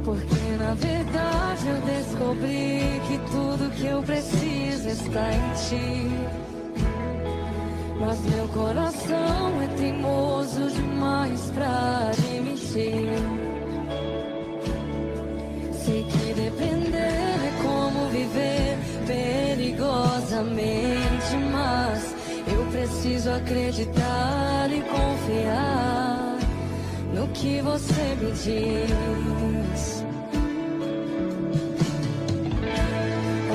Porque na verdade eu descobri que tudo que eu preciso está em ti. Mas meu coração é teimoso demais pra admitir. Sei que depender é como viver perigosamente, mas eu preciso acreditar e confiar no que você me diz.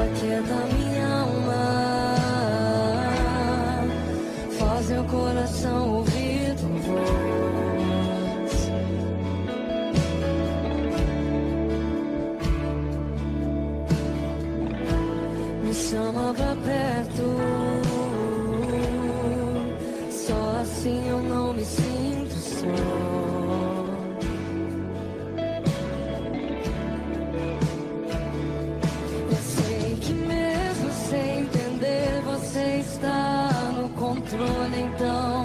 Aquieta minha alma, faz meu coração ouvir tua voz. Me chama pra perto, só assim eu não me sinto só. Então,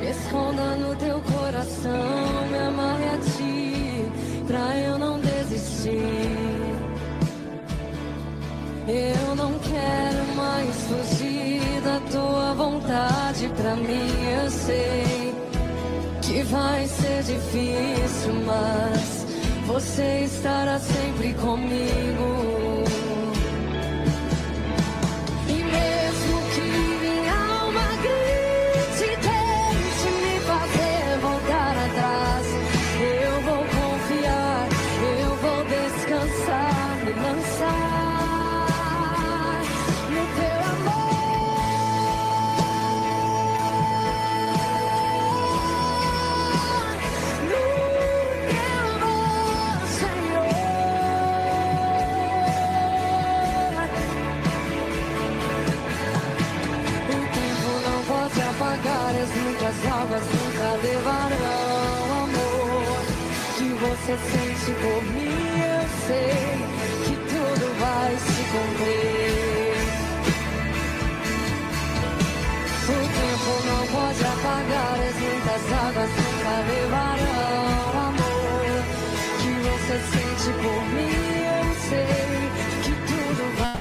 esconda no teu coração, me amarre a ti, pra eu não desistir. Eu não quero mais fugir da tua vontade, pra mim eu sei que vai ser difícil, mas você estará sempre comigo. Muitas águas nunca levarão amor que você sente por mim. Eu sei que tudo vai se cumprir. O tempo não pode apagar as muitas águas nunca levarão amor que você sente por mim. Eu sei que tudo vai.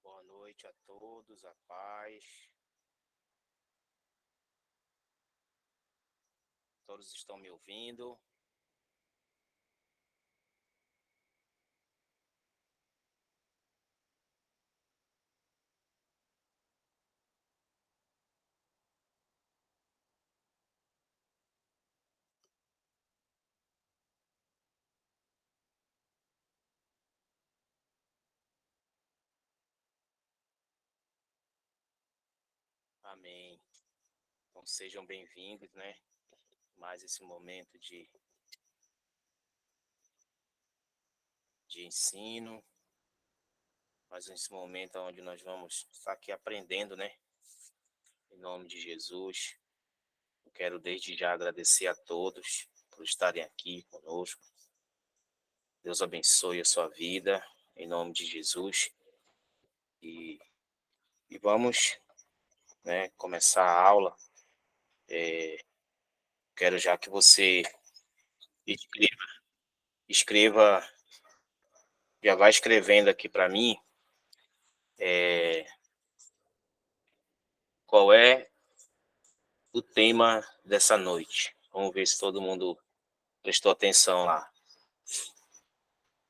Boa noite a todos, a paz. Todos estão me ouvindo? Amém. Então sejam bem-vindos, né? Mais esse momento de ensino, mais esse momento onde nós vamos estar aqui aprendendo, né? Em nome de Jesus. Eu quero desde já agradecer a todos por estarem aqui conosco. Deus abençoe a sua vida, em nome de Jesus. E vamos, né, começar a aula. Quero já que você escreva, já vai escrevendo aqui para mim qual é o tema dessa noite. Vamos ver se todo mundo prestou atenção lá.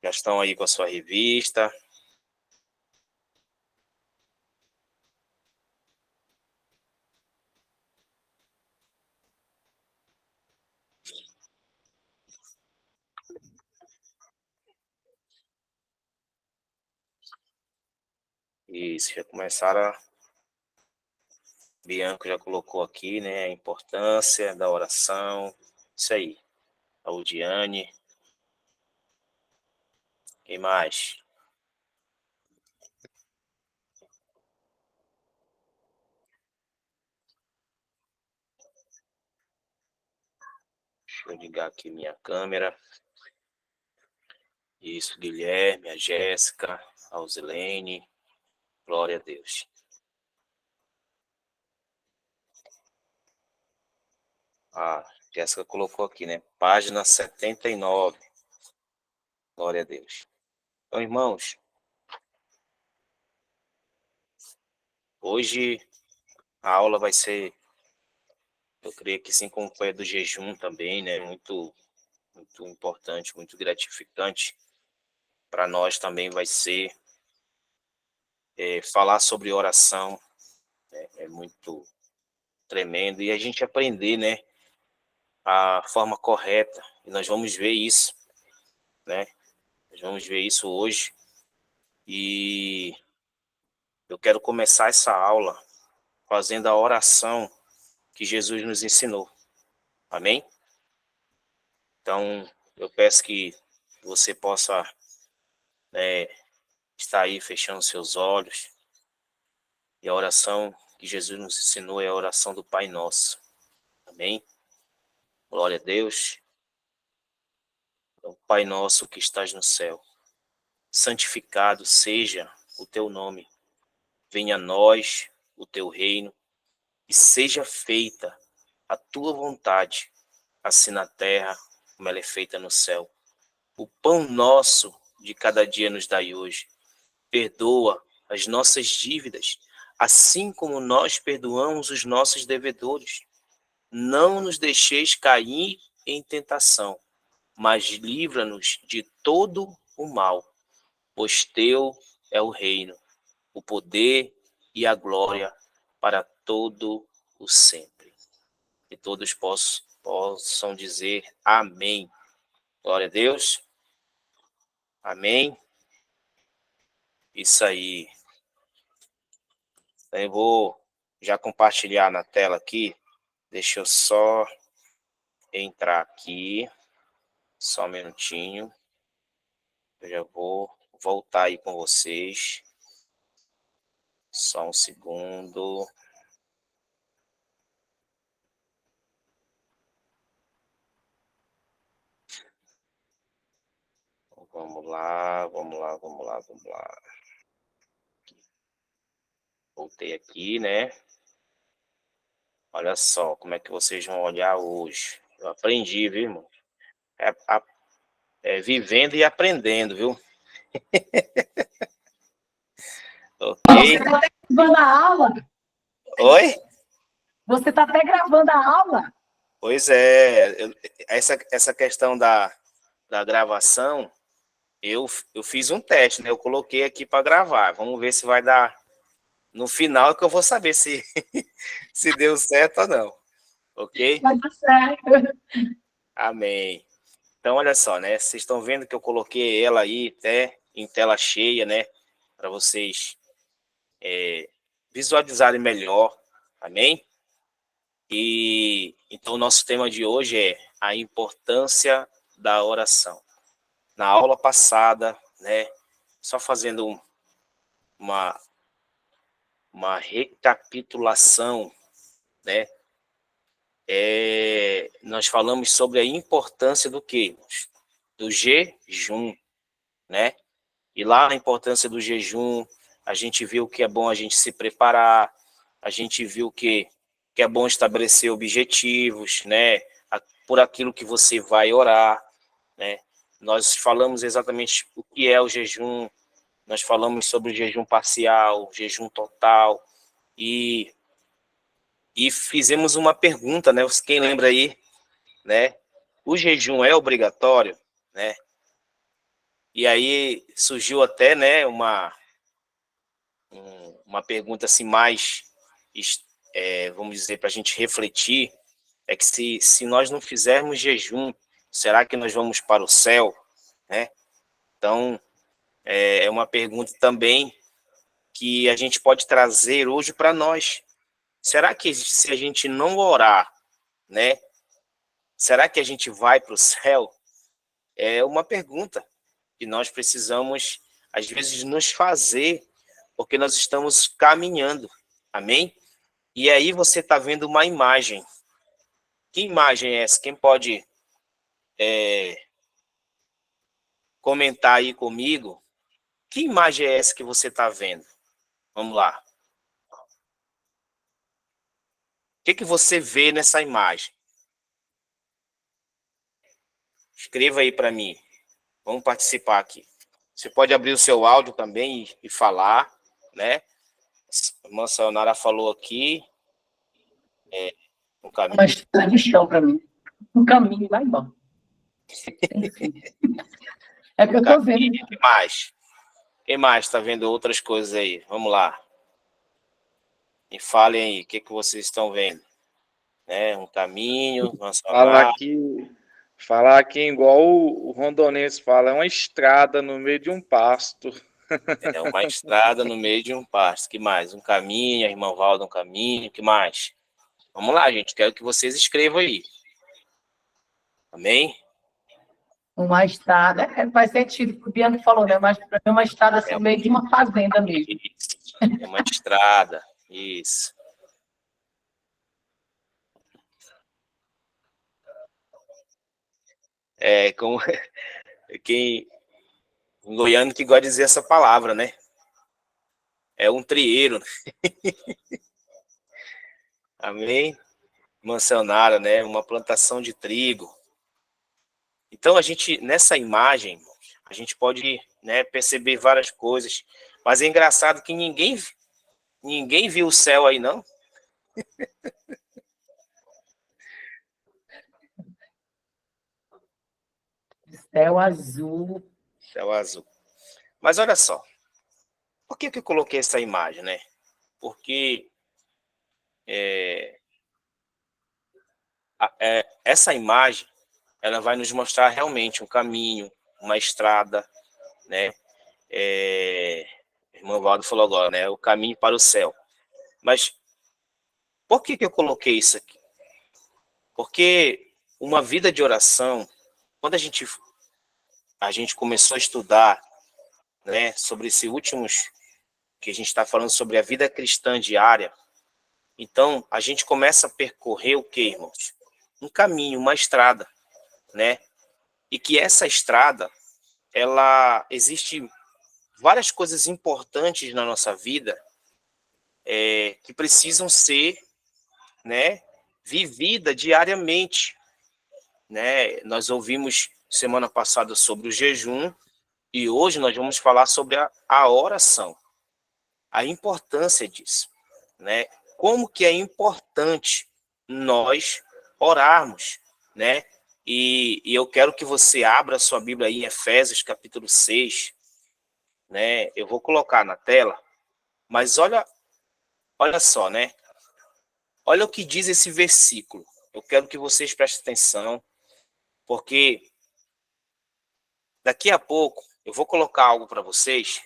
Já estão aí com a sua revista. Isso, já começaram. Bianco já colocou aqui, né, a importância da oração. Isso aí. a Udiane. Quem mais? Deixa eu ligar aqui minha câmera. Isso, Guilherme, a Jéssica, a Alzilene. Glória a Deus. A Jéssica colocou aqui, né? Página 79. Glória a Deus. Então, irmãos, hoje a aula vai ser, eu creio que sim, como foi a do jejum também, né? Muito importante, muito gratificante. Para nós também vai ser falar sobre oração, né? É muito tremendo. E a gente aprender, né? A forma correta. E nós vamos ver isso, né? Nós vamos ver isso hoje. E eu quero começar essa aula fazendo a oração que Jesus nos ensinou. Amém? Então, eu peço que você possa estar aí fechando seus olhos. E a oração que Jesus nos ensinou é a oração do Pai Nosso. Amém? Glória a Deus. Então, Pai Nosso que estás no céu, santificado seja o teu nome. Venha a nós o teu reino e seja feita a tua vontade, assim na terra como ela é feita no céu. O pão nosso de cada dia nos dai hoje. Perdoa as nossas dívidas, assim como nós perdoamos os nossos devedores. Não nos deixeis cair em tentação, mas livra-nos de todo o mal, pois teu é o reino, o poder e a glória para todo o sempre. Que todos possam dizer amém. Glória a Deus. Amém. Isso aí. Então, eu vou já compartilhar na tela aqui. Deixa eu só entrar aqui. Só um minutinho. Eu já vou voltar aí com vocês. Só um segundo. Vamos lá, vamos lá, vamos lá, vamos lá. Voltei aqui, né? Olha só como é que vocês vão olhar hoje. Eu aprendi, viu, irmão? É vivendo e aprendendo, viu? Ok? Você está até gravando a aula? Oi? Você está até gravando a aula? Pois é. Essa questão da gravação, eu fiz um teste, né? Eu coloquei aqui para gravar. Vamos ver se vai dar. No final que eu vou saber se, se deu certo ou não. Ok? Vai dar certo. Amém. Então, olha só, né? Vocês estão vendo que eu coloquei ela aí até em tela cheia, né? Para vocês visualizarem melhor. Amém? E então o nosso tema de hoje é a importância da oração. Na aula passada, né? Só fazendo uma recapitulação, né? Nós falamos sobre a importância do quê? Do jejum, né? E lá na importância do jejum, a gente viu que é bom a gente se preparar, a gente viu que é bom estabelecer objetivos, né? Por aquilo que você vai orar, né? Nós falamos exatamente o que é o jejum, nós falamos sobre o jejum parcial, jejum total, e fizemos uma pergunta, né? Quem lembra aí, né? O jejum é obrigatório, né? E aí surgiu até, né, uma pergunta assim mais, vamos dizer, para a gente refletir, é que se nós não fizermos jejum, será que nós vamos para o céu, né? Então, é uma pergunta também que a gente pode trazer hoje para nós. Será que se a gente não orar, né, será que a gente vai para o céu? É uma pergunta que nós precisamos, às vezes, nos fazer, porque nós estamos caminhando. Amém? E aí você está vendo uma imagem. Que imagem é essa? Quem pode comentar aí comigo? Que imagem é essa que você está vendo? Vamos lá. O que você vê nessa imagem? Escreva aí para mim. Vamos participar aqui. Você pode abrir o seu áudio também e falar, né? A irmã Sayonara falou aqui. Um caminho. Uma estrada de chão para mim. Um caminho lá embora. Enfim. É o que eu estou vendo. Quem mais? Quem mais está vendo outras coisas aí? Vamos lá. Me falem aí, o que vocês estão vendo? Né? Um caminho, uma Falar aqui igual o rondonense fala, é uma estrada no meio de um pasto. É uma estrada no meio de um pasto. Que mais? Um caminho, a irmã Valda, um caminho. Que mais? Vamos lá, gente. Quero que vocês escrevam aí. Amém? Uma estrada. Faz sentido o que o Biano falou, né? Mas para mim é uma estrada assim, no meio de uma fazenda mesmo. Isso. É uma estrada. Isso. É como quem em goiano que gosta de dizer essa palavra, né? É um trieiro. Amém? Mancionária, né? Uma plantação de trigo. Então, a gente, nessa imagem, a gente pode, né, perceber várias coisas. Mas é engraçado que ninguém viu o céu aí, não? Céu azul. Céu azul. Mas olha só. Por que eu coloquei essa imagem, né? Porque essa imagem, ela vai nos mostrar realmente um caminho, uma estrada, né? A irmã Valdo falou agora, né? O caminho para o céu. Mas por que eu coloquei isso aqui? Porque uma vida de oração, quando a gente começou a estudar, né, sobre esses últimos, que a gente está falando sobre a vida cristã diária, então a gente começa a percorrer o que, irmãos? Um caminho, uma estrada, né? E que essa estrada, ela existe várias coisas importantes na nossa vida que precisam ser, né, vivida diariamente, né? Nós ouvimos semana passada sobre o jejum e hoje nós vamos falar sobre a oração, a importância disso, né? Como que é importante nós orarmos, né? E eu quero que você abra sua Bíblia aí em Efésios capítulo 6, né? Eu vou colocar na tela, mas olha só, né? Olha o que diz esse versículo. Eu quero que vocês prestem atenção, porque daqui a pouco eu vou colocar algo para vocês,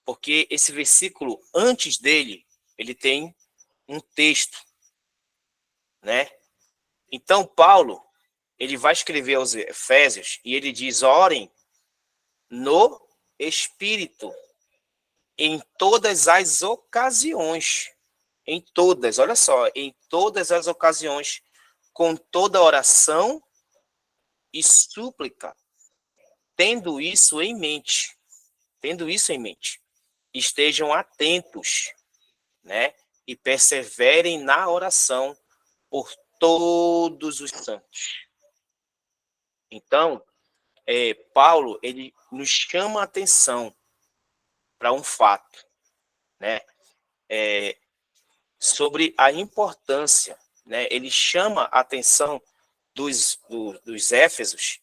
porque esse versículo, antes dele, ele tem um texto, né? Então, Paulo, ele vai escrever aos Efésios e ele diz: orem no Espírito, em todas as ocasiões. Em todas, olha só, em todas as ocasiões, com toda oração e súplica, tendo isso em mente, estejam atentos, né? E perseverem na oração por todos os santos. Então, Paulo, ele nos chama a atenção para um fato, né? Sobre a importância, né? Ele chama a atenção dos Éfesos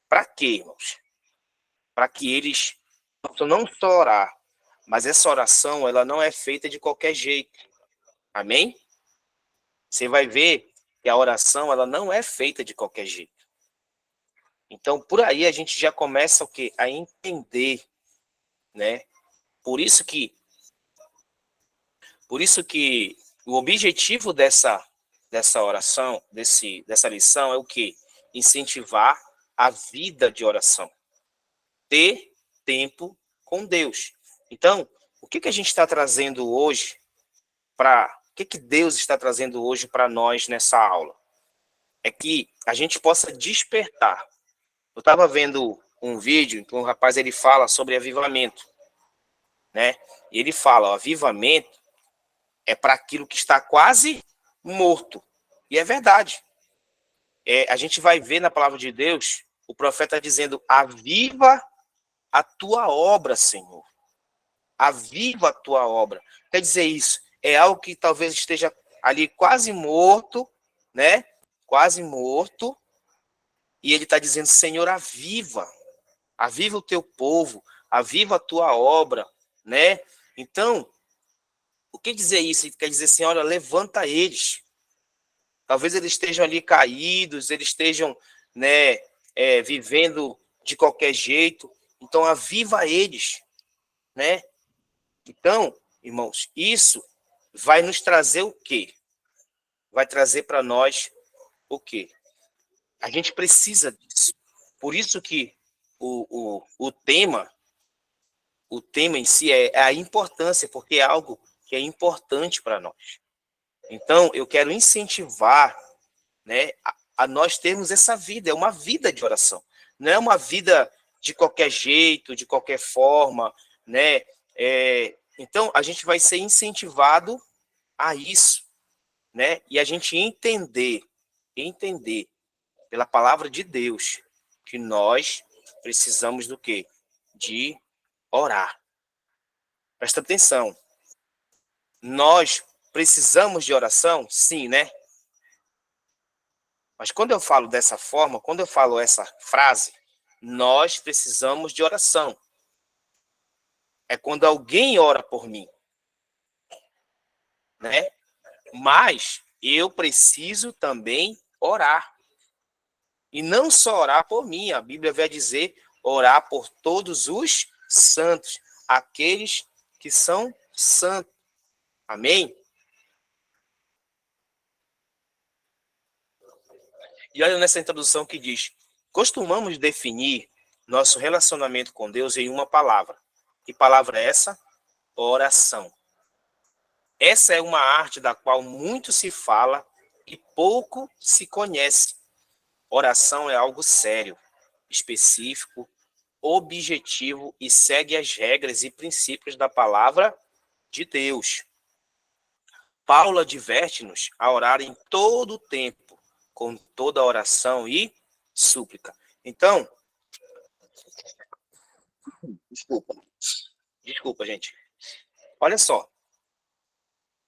para quê, irmãos? Para que eles possam não só orar, mas essa oração, ela não é feita de qualquer jeito. Amém? Você vai ver que a oração, ela não é feita de qualquer jeito. Então, por aí a gente já começa o quê? A entender, né? Por isso que o objetivo dessa dessa oração, dessa lição, é o quê? Incentivar a vida de oração. Ter tempo com Deus. Então, o que a gente está trazendo hoje o que Deus está trazendo hoje para nós nessa aula? É que a gente possa despertar. Eu estava vendo um vídeo em que um rapaz ele fala sobre avivamento, né? E ele fala, avivamento é para aquilo que está quase morto. E é verdade. A gente vai ver na palavra de Deus o profeta dizendo, aviva a tua obra, Senhor. Aviva a tua obra. Quer dizer isso, é algo que talvez esteja ali quase morto, né? Quase morto. E ele está dizendo, Senhor, aviva o teu povo, aviva a tua obra, né? Então, o que dizer isso? Quer dizer, Senhora, levanta eles. Talvez eles estejam ali caídos, eles estejam, né, vivendo de qualquer jeito. Então, aviva eles, né? Então, irmãos, isso vai nos trazer o quê? Vai trazer para nós o quê? A gente precisa disso. Por isso que o tema em si é a importância, porque é algo que é importante para nós. Então, eu quero incentivar, né, a nós termos essa vida, é uma vida de oração. Não é uma vida de qualquer jeito, de qualquer forma, né? Então, a gente vai ser incentivado a isso, né? E a gente entender pela palavra de Deus que nós precisamos do quê? De orar. Presta atenção. Nós precisamos de oração? Sim, né? Mas quando eu falo dessa forma, quando eu falo essa frase, nós precisamos de oração. É quando alguém ora por mim, né? Mas eu preciso também orar. E não só orar por mim, a Bíblia vai dizer orar por todos os santos, aqueles que são santos. Amém? E olha nessa introdução que diz, costumamos definir nosso relacionamento com Deus em uma palavra. Que palavra é essa? Oração. Essa é uma arte da qual muito se fala e pouco se conhece. Oração é algo sério, específico, objetivo e segue as regras e princípios da palavra de Deus. Paulo adverte-nos a orar em todo o tempo, com toda oração e súplica. Então, desculpa, gente. Olha só.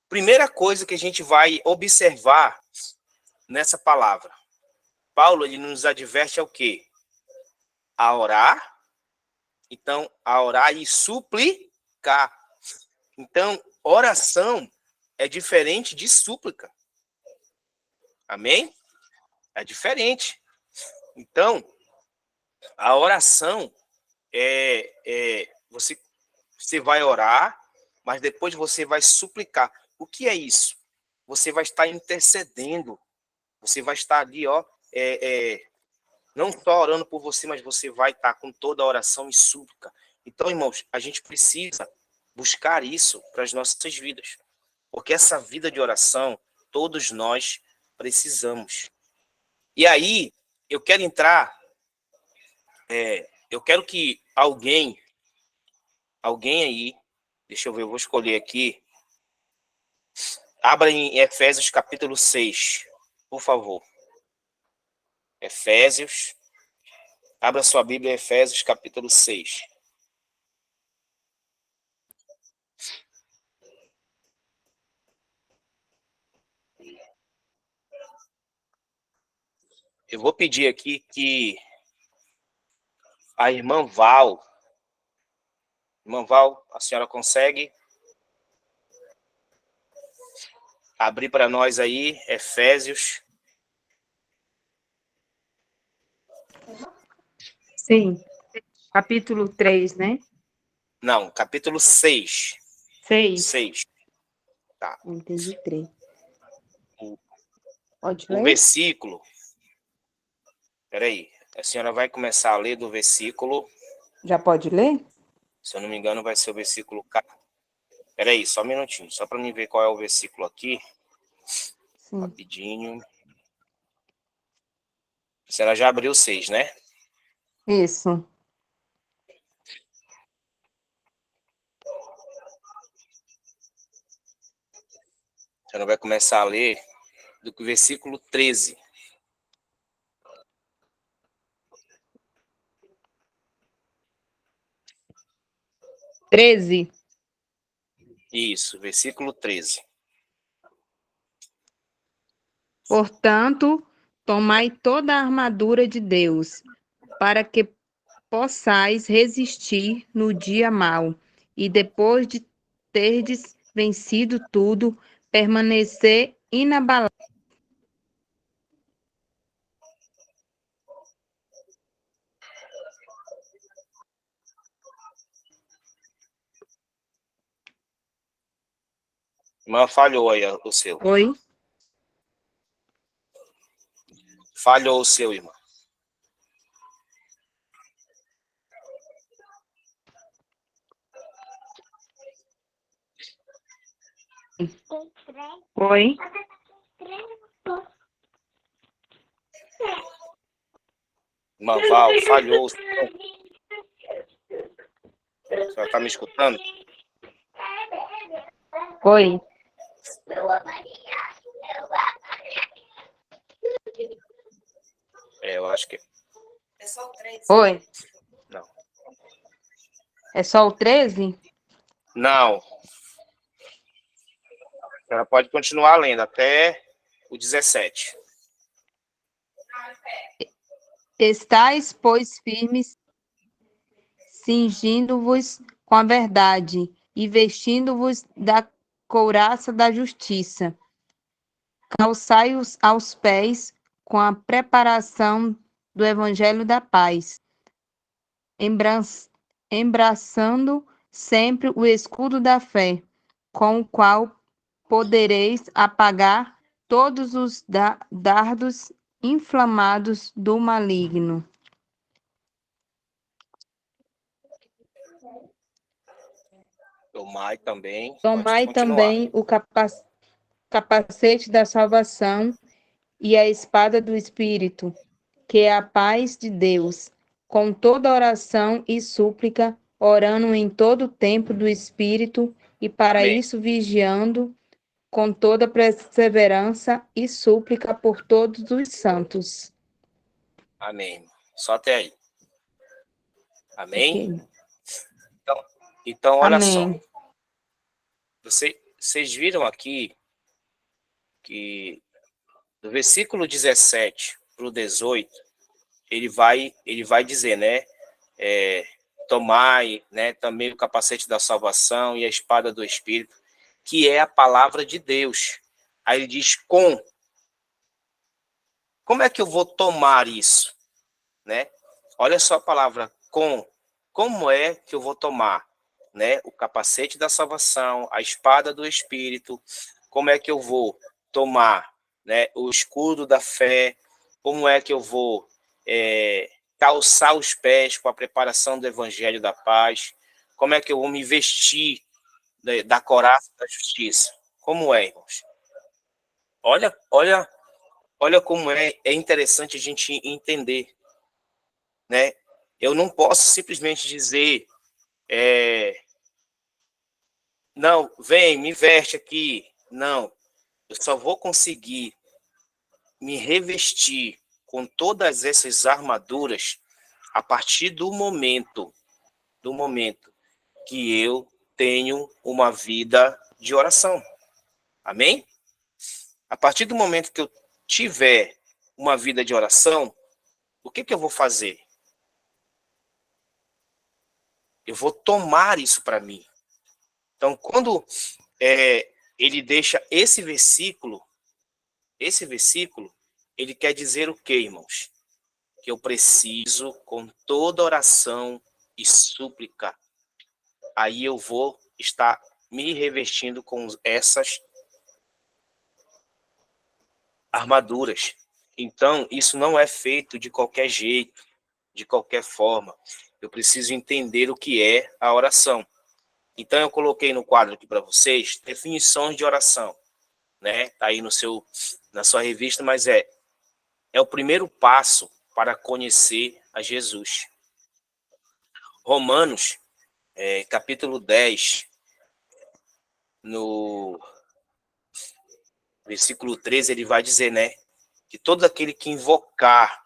Primeira coisa que a gente vai observar nessa palavra. Paulo, ele nos adverte ao quê? A orar. Então, a orar e suplicar. Então, oração é diferente de súplica. Amém? É diferente. Então, a oração você vai orar, mas depois você vai suplicar. O que é isso? Você vai estar intercedendo. Você vai estar ali, ó, não só orando por você, mas você vai estar com toda a oração e súplica. Então, irmãos, a gente precisa buscar isso para as nossas vidas. Porque essa vida de oração, todos nós precisamos. E aí, eu quero entrar, eu quero que alguém aí, deixa eu ver, eu vou escolher aqui, abra em Efésios capítulo 6, por favor. Efésios, abra sua Bíblia, Efésios capítulo 6. Eu vou pedir aqui que a irmã Val, a senhora consegue abrir para nós aí, Efésios. Sim, capítulo 3, né? Não, capítulo 6. 6. 6. Tá. Entendi 3. Pode O ler? versículo. Peraí. A senhora vai começar a ler do versículo. Já pode ler? Se eu não me engano, vai ser o versículo. Peraí, só um minutinho. Só para mim ver qual é o versículo aqui. Sim. Rapidinho. A senhora já abriu 6, né? Isso. A senhora vai começar a ler do versículo 13. 13. Isso, versículo 13. Portanto, tomai toda a armadura de Deus, para que possais resistir no dia mau, e depois de terdes vencido tudo, permanecer inabalável. Irmã, falhou aí o seu. Oi? Falhou o seu, irmã. Oi? Irmã Val, falhou o seu. A senhora está me escutando? Oi? Eu acho que. Oi? Não. É só o 13? Não. A senhora pode continuar lendo até o 17. Estais, pois, firmes, cingindo-vos com a verdade e vestindo-vos da couraça da justiça. Calçai-os aos pés com a preparação do evangelho da paz, embraçando sempre o escudo da fé, com o qual podereis apagar todos os dardos inflamados do maligno. Tomai também. Pode Tomai continuar. também o capacete da salvação e a espada do Espírito, que é a paz de Deus, com toda oração e súplica, orando em todo o tempo do Espírito, e para Amém. isso vigiando com toda perseverança e súplica por todos os santos. Amém. Só até aí. Amém? Ok. Então olha só. Amém. Vocês viram aqui que do versículo 17 para o 18, ele vai dizer, né? Tomai, né, também o capacete da salvação e a espada do Espírito, que é a palavra de Deus. Aí ele diz como é que eu vou tomar isso, né? Olha só a palavra com. Como é que eu vou tomar, né? O capacete da salvação, a espada do Espírito. Como é que eu vou tomar, né? O escudo da fé. Como é que eu vou calçar os pés com a preparação do Evangelho da paz? Como é que eu vou me vestir da couraça da justiça? Como é, irmãos? Olha como é interessante a gente entender, né? Eu não posso simplesmente dizer, não, vem, me veste aqui. Não, eu só vou conseguir me revestir com todas essas armaduras a partir do momento que eu tenho uma vida de oração. Amém? A partir do momento que eu tiver uma vida de oração, o que eu vou fazer? Eu vou tomar isso para mim. Então, quando ele deixa esse versículo, ele quer dizer o quê, irmãos? Que eu preciso, com toda oração e súplica, aí eu vou estar me revestindo com essas armaduras. Então, isso não é feito de qualquer jeito, de qualquer forma. Eu preciso entender o que é a oração. Então, eu coloquei no quadro aqui para vocês definições de oração, né? Tá aí na sua revista, mas é o primeiro passo para conhecer a Jesus. Romanos, capítulo 10, no versículo 13, ele vai dizer, né, que todo aquele que invocar,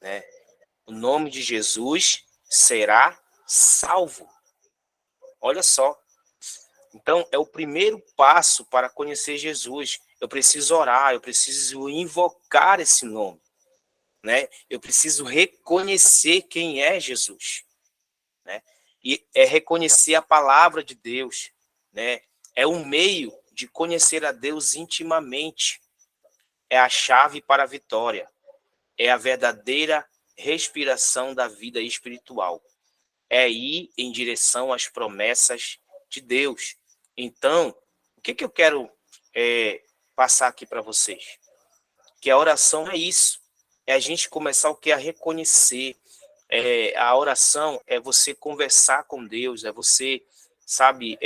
né, o nome de Jesus será salvo. Olha só. Então, é o primeiro passo para conhecer Jesus. Eu preciso orar, eu preciso invocar esse nome, né? Eu preciso reconhecer quem é Jesus, né? E é reconhecer a palavra de Deus, né? É um meio de conhecer a Deus intimamente. É a chave para a vitória. É a verdadeira respiração da vida espiritual. É ir em direção às promessas de Deus. Então, o que eu quero passar aqui para vocês? Que a oração é isso. É a gente começar o que? A reconhecer. A oração é você conversar com Deus, é você, sabe,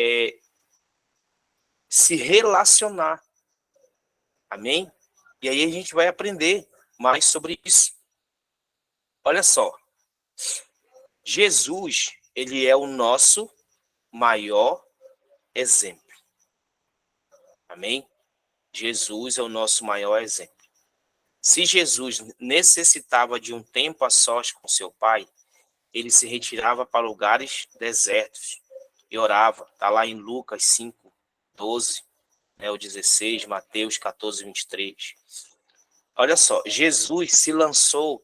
se relacionar. Amém? E aí a gente vai aprender mais sobre isso. Olha só. Jesus, ele é o nosso maior exemplo. Amém? Jesus é o nosso maior exemplo. Se Jesus necessitava de um tempo a sós com seu Pai, ele se retirava para lugares desertos e orava. Está lá em Lucas 5, 12, né, o 16, Mateus 14, 23. Olha só, Jesus se lançou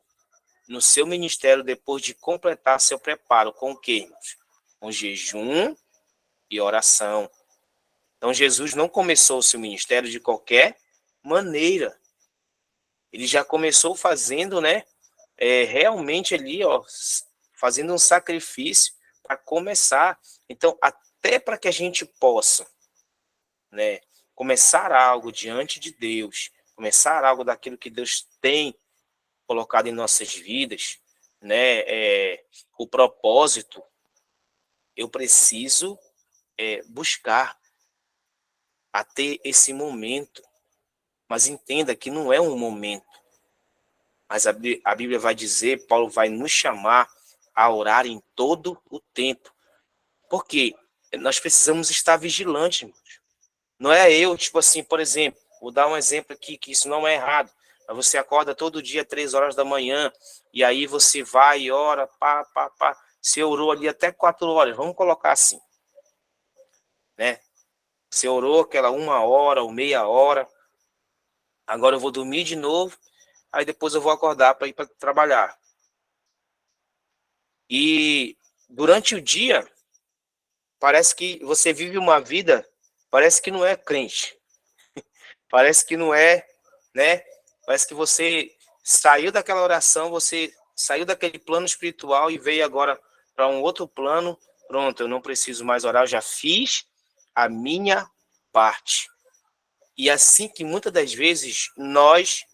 no seu ministério depois de completar seu preparo com o quê, irmãos? Com jejum e oração. Então, Jesus não começou o seu ministério de qualquer maneira. Ele já começou fazendo, né, realmente ali, ó, fazendo um sacrifício para começar. Então, até para que a gente possa, né, começar algo diante de Deus, começar algo daquilo que Deus tem colocado em nossas vidas, né, o propósito, eu preciso buscar a ter esse momento. Mas entenda que não é um momento. Mas a Bíblia vai dizer, Paulo vai nos chamar a orar em todo o tempo. Por quê? Nós precisamos estar vigilantes, irmãos. Não é eu, tipo assim, por exemplo, vou dar um exemplo aqui, que isso não é errado. Mas você acorda todo dia, 3 horas da manhã, e aí você vai e ora, pá. Você orou ali até 4 horas, vamos colocar assim, né? Você orou aquela 1 hora ou meia hora, agora eu vou dormir de novo, aí depois eu vou acordar para ir para trabalhar. E durante o dia, parece que você vive uma vida, parece que não é crente. Parece que não é, né? Parece que você saiu daquela oração, você saiu daquele plano espiritual e veio agora para um outro plano. Pronto, eu não preciso mais orar, eu já fiz a minha parte. E assim que muitas das vezes nós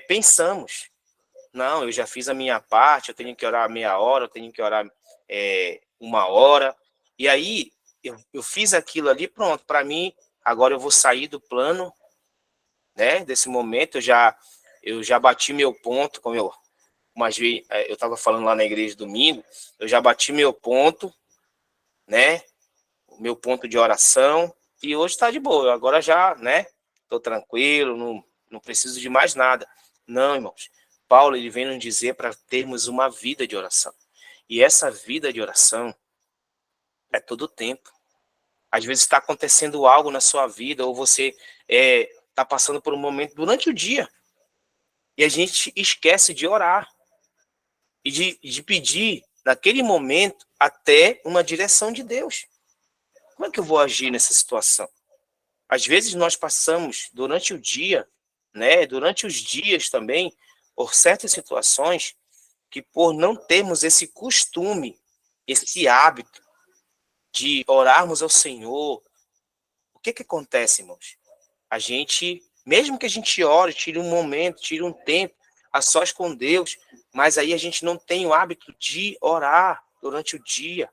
pensamos, não, eu já fiz a minha parte, eu tenho que orar meia hora, eu tenho que orar 1 hora. E aí, eu fiz aquilo ali, pronto, para mim, agora eu vou sair do plano, né, desse momento, eu já bati meu ponto, como eu estava falando lá na igreja domingo, eu já bati meu ponto, né, o meu ponto de oração, e hoje está de boa, agora já, né, estou tranquilo, não preciso de mais nada. Não, irmãos, Paulo ele vem nos dizer para termos uma vida de oração. E essa vida de oração é todo o tempo. Às vezes está acontecendo algo na sua vida, ou você está passando por um momento durante o dia, e a gente esquece de orar, e de pedir, naquele momento, até uma direção de Deus. Como é que eu vou agir nessa situação? Às vezes nós passamos durante o dia, né, durante os dias também, por certas situações, que por não termos esse costume, esse hábito de orarmos ao Senhor, o que acontece, irmãos? A gente, mesmo que a gente ore, tire um momento, tire um tempo a sós com Deus, mas aí a gente não tem o hábito de orar durante o dia,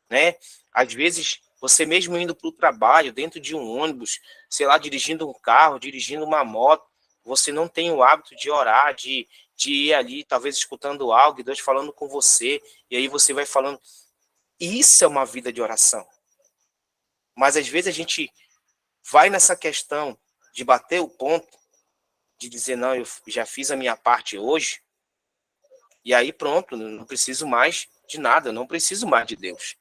né? Às vezes, você mesmo indo para o trabalho, dentro de um ônibus, sei lá, dirigindo um carro, dirigindo uma moto, você não tem o hábito de orar, de ir ali, talvez escutando algo, e Deus falando com você, e aí você vai falando. Isso é uma vida de oração. Mas às vezes a gente vai nessa questão de bater o ponto, de dizer, não, eu já fiz a minha parte hoje, e aí pronto, não preciso mais de nada, não preciso mais de Deus.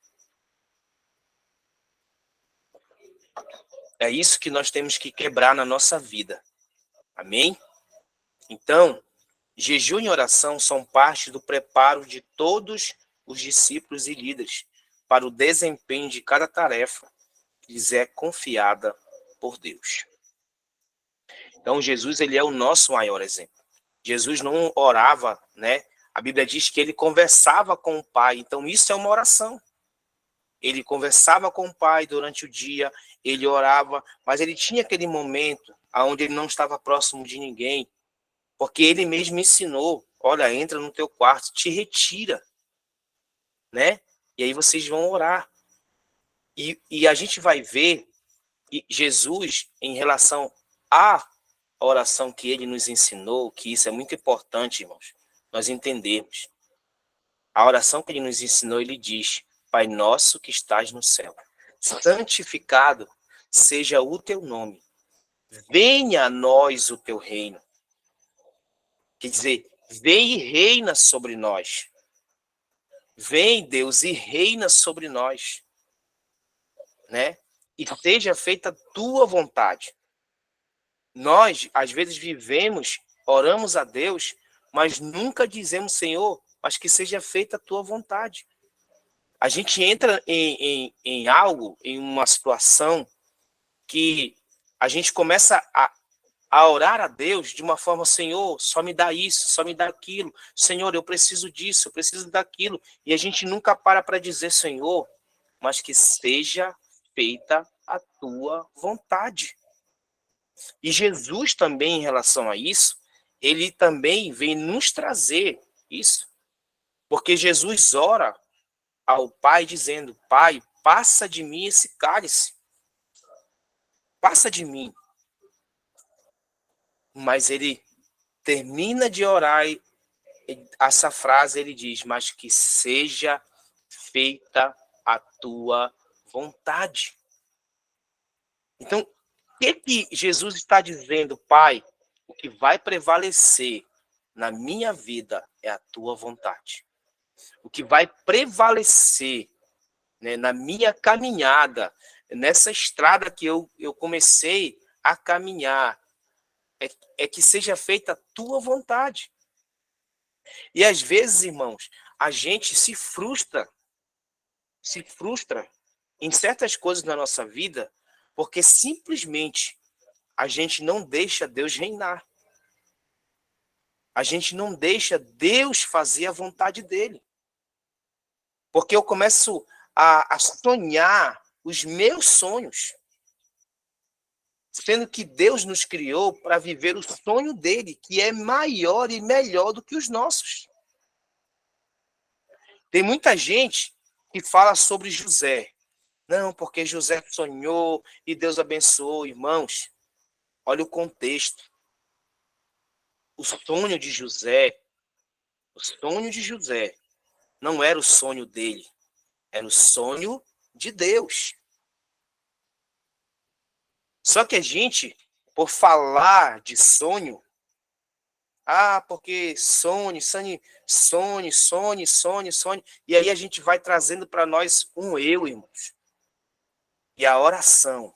É isso que nós temos que quebrar na nossa vida. Amém? Então, jejum e oração são parte do preparo de todos os discípulos e líderes para o desempenho de cada tarefa que lhes é confiada por Deus. Então, Jesus, ele é o nosso maior exemplo. Jesus não orava, né? A Bíblia diz que ele conversava com o Pai. Então, isso é uma oração. Ele conversava com o Pai durante o dia, ele orava, mas ele tinha aquele momento onde ele não estava próximo de ninguém, porque ele mesmo ensinou, olha, entra no teu quarto, te retira, né? E aí vocês vão orar. E a gente vai ver Jesus, em relação à oração que ele nos ensinou, que isso é muito importante, irmãos, nós entendermos. A oração que ele nos ensinou, ele diz, Pai nosso que estás no céu, santificado seja o teu nome, venha a nós o teu reino. Quer dizer, vem e reina sobre nós. Vem, Deus, e reina sobre nós, né? E seja feita a tua vontade. Nós, às vezes, vivemos, oramos a Deus, mas nunca dizemos, Senhor, mas que seja feita a tua vontade. A gente entra em algo, em uma situação que a gente começa a orar a Deus de uma forma, Senhor, só me dá isso, só me dá aquilo. Senhor, eu preciso disso, eu preciso daquilo. E a gente nunca para dizer, Senhor, mas que seja feita a tua vontade. E Jesus também, em relação a isso, ele também vem nos trazer isso. Porque Jesus ora ao Pai dizendo, Pai, passa de mim esse cálice. Passa de mim. Mas ele termina de orar e essa frase ele diz, mas que seja feita a tua vontade. Então, o que Jesus está dizendo, Pai? O que vai prevalecer na minha vida é a tua vontade. O que vai prevalecer, né, na minha caminhada, nessa estrada que eu comecei a caminhar, é que seja feita a tua vontade. E às vezes, irmãos, a gente se frustra em certas coisas na nossa vida, porque simplesmente a gente não deixa Deus reinar. A gente não deixa Deus fazer a vontade dele. Porque eu começo a sonhar os meus sonhos, sendo que Deus nos criou para viver o sonho dele, que é maior e melhor do que os nossos. Tem muita gente que fala sobre José. Não, porque José sonhou e Deus abençoou. Irmãos, olha o contexto. O sonho de José não era o sonho dele, era o sonho de Deus. Só que a gente, por falar de sonho, porque sonhe, e aí a gente vai trazendo para nós um eu, irmãos. E a oração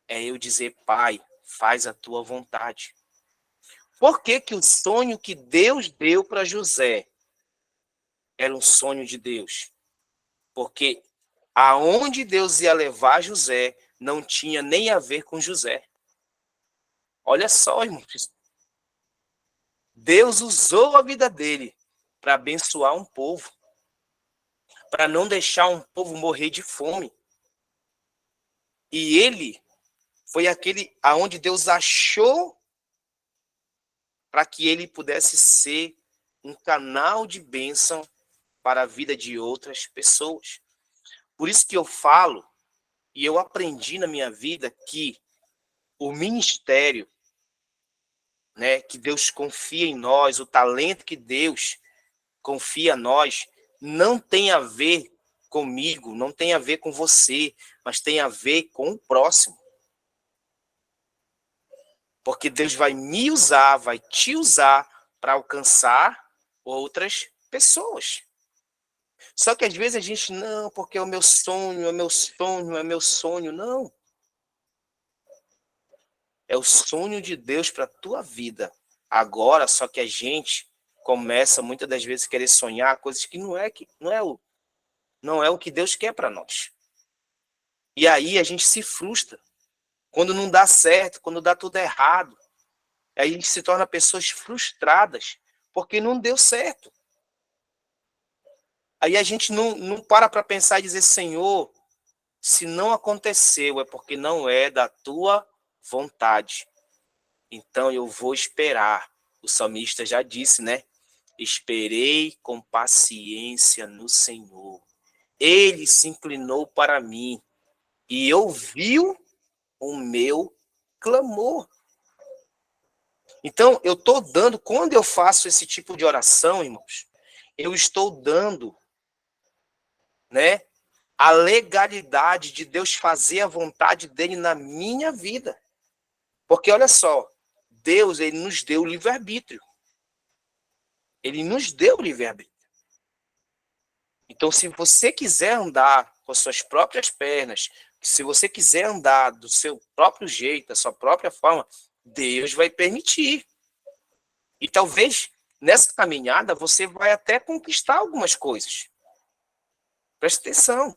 é eu dizer, Pai, faz a tua vontade. Por que que o sonho que Deus deu para José era um sonho de Deus? Porque aonde Deus ia levar José não tinha nem a ver com José. Olha só, irmãos. Deus usou a vida dele para abençoar um povo, para não deixar um povo morrer de fome. E ele foi aquele aonde Deus achou para que ele pudesse ser um canal de bênção para a vida de outras pessoas. Por isso que eu falo, e eu aprendi na minha vida, que o ministério, né, que Deus confia em nós, o talento que Deus confia em nós, não tem a ver comigo, não tem a ver com você, mas tem a ver com o próximo. Porque Deus vai me usar, vai te usar para alcançar outras pessoas. Só que às vezes a gente, não, porque é o meu sonho, é meu sonho, é meu sonho. Não. É o sonho de Deus para a tua vida. Agora, só que a gente começa muitas das vezes a querer sonhar coisas que não é o que Deus quer para nós. E aí a gente se frustra. Quando não dá certo, quando dá tudo errado. Aí a gente se torna pessoas frustradas, porque não deu certo. Aí a gente não para pensar e dizer, Senhor, se não aconteceu, é porque não é da tua vontade. Então eu vou esperar. O salmista já disse, né? Esperei com paciência no Senhor. Ele se inclinou para mim e ouviu o meu clamor. Então, eu estou dando, quando eu faço esse tipo de oração, irmãos, eu estou dando, né, a legalidade de Deus fazer a vontade dele na minha vida. Porque, olha só, Deus, ele nos deu o livre-arbítrio. Ele nos deu o livre-arbítrio. Então, se você quiser andar com as suas próprias pernas, se você quiser andar do seu próprio jeito, da sua própria forma, Deus vai permitir. E talvez nessa caminhada você vai até conquistar algumas coisas. Presta atenção.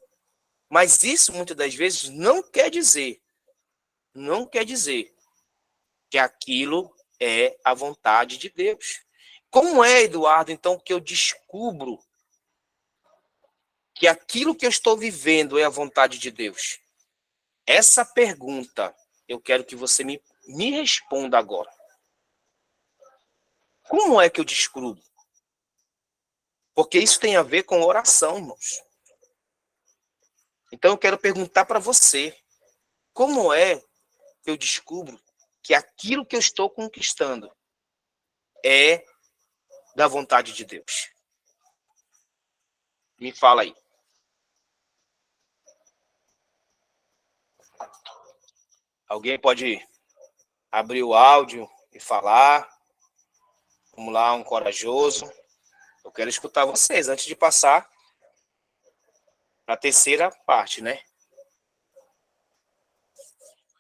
Mas isso, muitas das vezes, não quer dizer que aquilo é a vontade de Deus. Como é, Eduardo, então, que eu descubro que aquilo que eu estou vivendo é a vontade de Deus? Essa pergunta eu quero que você me responda agora. Como é que eu descubro? Porque isso tem a ver com oração, irmãos. Então eu quero perguntar para você, como é que eu descubro que aquilo que eu estou conquistando é da vontade de Deus? Me fala aí. Alguém pode abrir o áudio e falar? Vamos lá, um corajoso. Eu quero escutar vocês antes de passar para a terceira parte, né?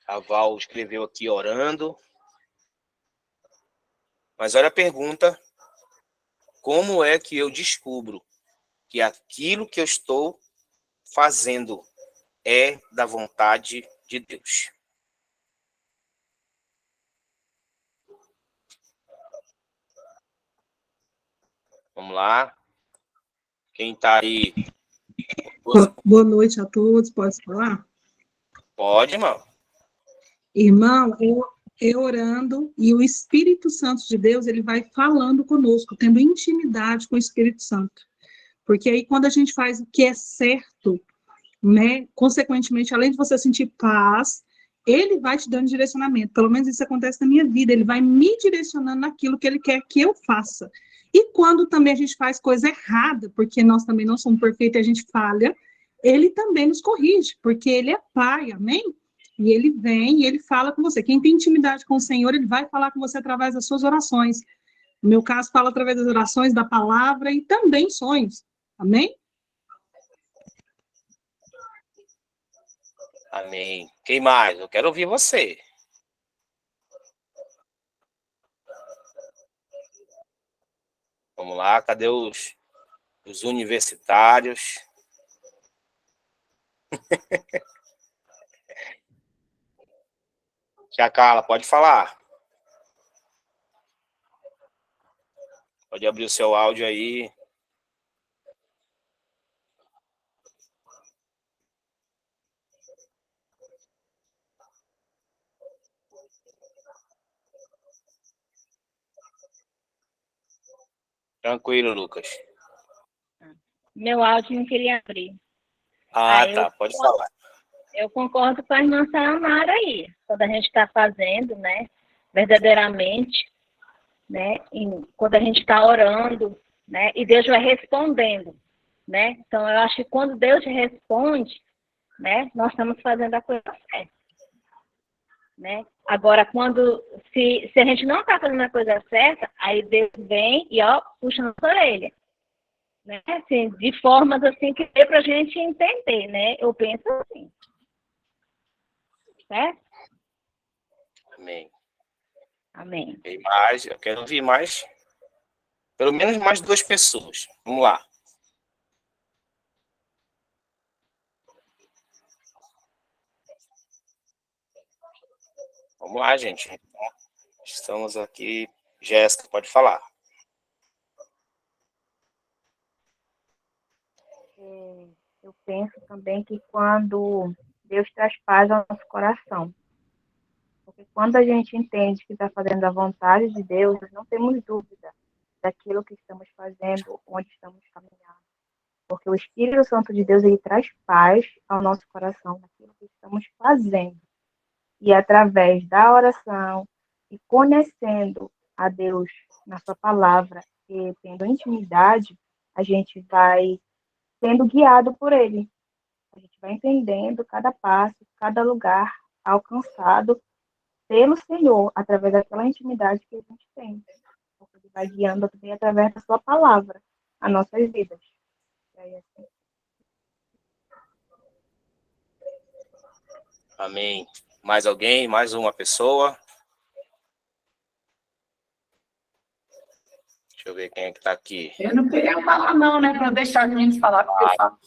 A Val escreveu aqui orando. Mas olha a pergunta. Como é que eu descubro que aquilo que eu estou fazendo é da vontade de Deus? Vamos lá. Quem está aí? Boa noite a todos, pode falar? Pode, irmão. Irmão, eu orando e o Espírito Santo de Deus, ele vai falando conosco, tendo intimidade com o Espírito Santo. Porque aí quando a gente faz o que é certo, né, consequentemente, além de você sentir paz, ele vai te dando direcionamento. Pelo menos isso acontece na minha vida, ele vai me direcionando naquilo que ele quer que eu faça. E quando também a gente faz coisa errada, porque nós também não somos perfeitos e a gente falha, ele também nos corrige, porque ele é pai, amém? E ele vem e ele fala com você. Quem tem intimidade com o Senhor, ele vai falar com você através das suas orações. No meu caso, fala através das orações, da palavra e também sonhos. Amém? Amém. Quem mais? Eu quero ouvir você. Vamos lá, cadê os universitários? Tia Carla, pode falar. Pode abrir o seu áudio aí. Tranquilo, Lucas. Meu áudio não queria abrir. Ah, tá. Pode falar. Eu concordo com a irmã Sayonara aí. Quando a gente está fazendo, né, verdadeiramente, né, quando a gente está orando, né, e Deus vai respondendo, né. Então, eu acho que quando Deus responde, né, nós estamos fazendo a coisa certa, né. Agora, se a gente não está fazendo a coisa certa, aí Deus vem e, ó, puxa na nossa orelha. Né? Assim, de formas assim que dê para a gente entender, né? Eu penso assim. Certo? Amém. Amém. E mais, eu quero ouvir mais, pelo menos mais 2 pessoas. Vamos lá. Vamos lá, gente. Estamos aqui. Jéssica, pode falar. Eu penso também que quando Deus traz paz ao nosso coração, porque quando a gente entende que está fazendo a vontade de Deus, não temos dúvida daquilo que estamos fazendo, onde estamos caminhando. Porque o Espírito Santo de Deus, ele traz paz ao nosso coração, naquilo que estamos fazendo. E através da oração e conhecendo a Deus na sua palavra e tendo intimidade, a gente vai sendo guiado por ele. A gente vai entendendo cada passo, cada lugar alcançado pelo Senhor, através daquela intimidade que a gente tem. Porque ele vai guiando também através da sua palavra, as nossas vidas. E aí, assim, Amém. Mais alguém? Mais uma pessoa? Deixa eu ver quem é que está aqui. Eu não queria falar, não, né? Para deixar a gente falar, porque eu falo.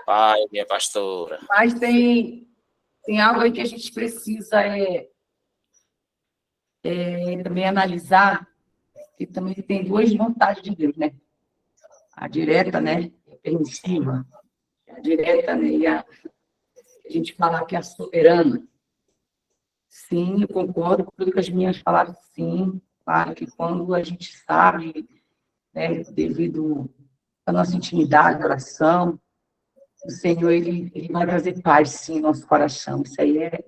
Pai, minha pastora. Mas tem algo aí que a gente precisa também analisar, que também tem 2 vontades de Deus, né? A direta, né? E a permissiva. A direta, né? E a gente falar que é a soberana. Sim, eu concordo com tudo que as minhas falaram, sim. Claro que quando a gente sabe, né, devido à nossa intimidade, oração, o Senhor, ele vai trazer paz, sim, no nosso coração. Isso aí é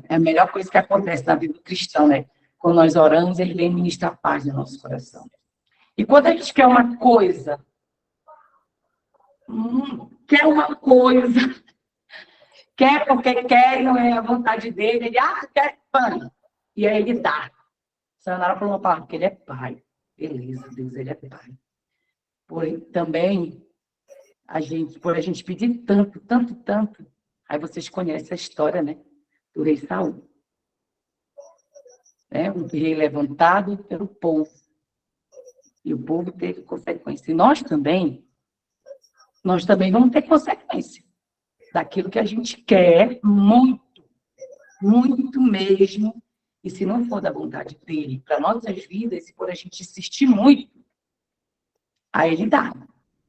a melhor coisa que acontece na vida do cristão, né? Quando nós oramos, ele vem ministrar paz no nosso coração. E quando a gente quer uma coisa, quer porque quer, não é a vontade dele, ele, quer pão. E aí ele dá. A Sayonara falou uma palavra, porque ele é pai. Beleza, Deus, ele é pai. Porém, também, por a gente pedir tanto, tanto, tanto, aí vocês conhecem a história, né? Do rei Saul. Né? Um rei levantado pelo povo. E o povo teve consequência. E nós também vamos ter consequência daquilo que a gente quer muito, muito mesmo. E se não for da vontade dele para nossas vidas, e por a gente insistir muito, aí ele dá.